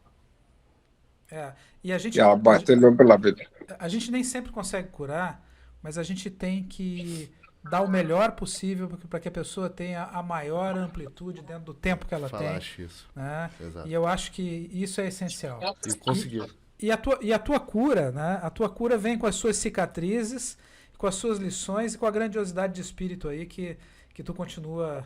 E a gente, E ela batalhou pela vida. a gente nem sempre consegue curar, mas a gente tem que dar o melhor possível para que a pessoa tenha a maior amplitude dentro do tempo que ela falaste tem. isso. Né? Exato. E eu acho que isso é essencial. E conseguiu. E a tua cura, né? A tua cura vem com as suas cicatrizes, com as suas lições e com a grandiosidade de espírito aí que tu continua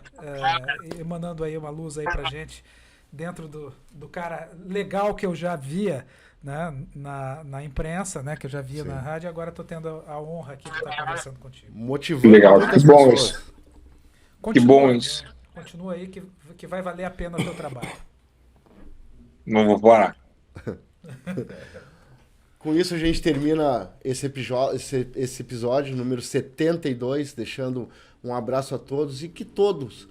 emanando aí uma luz aí pra gente dentro do cara legal que eu já via, né, na imprensa, né, que eu já via na rádio, e agora estou tendo a honra aqui de estar conversando contigo. Motivando legal, muitas que bom pessoas. isso. Que bom isso. Continua aí que vai valer a pena o teu trabalho. Não vou parar. Com isso a gente termina esse episódio número 72, deixando um abraço a todos e que todos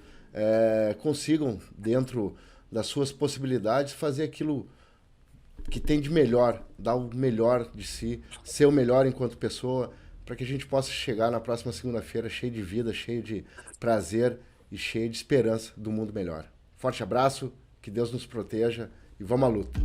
consigam, dentro das suas possibilidades, fazer aquilo que tem de melhor, dar o melhor de si, ser o melhor enquanto pessoa, para que a gente possa chegar na próxima segunda-feira cheio de vida, cheio de prazer e cheio de esperança do mundo melhor. Forte abraço, que Deus nos proteja e vamos à luta.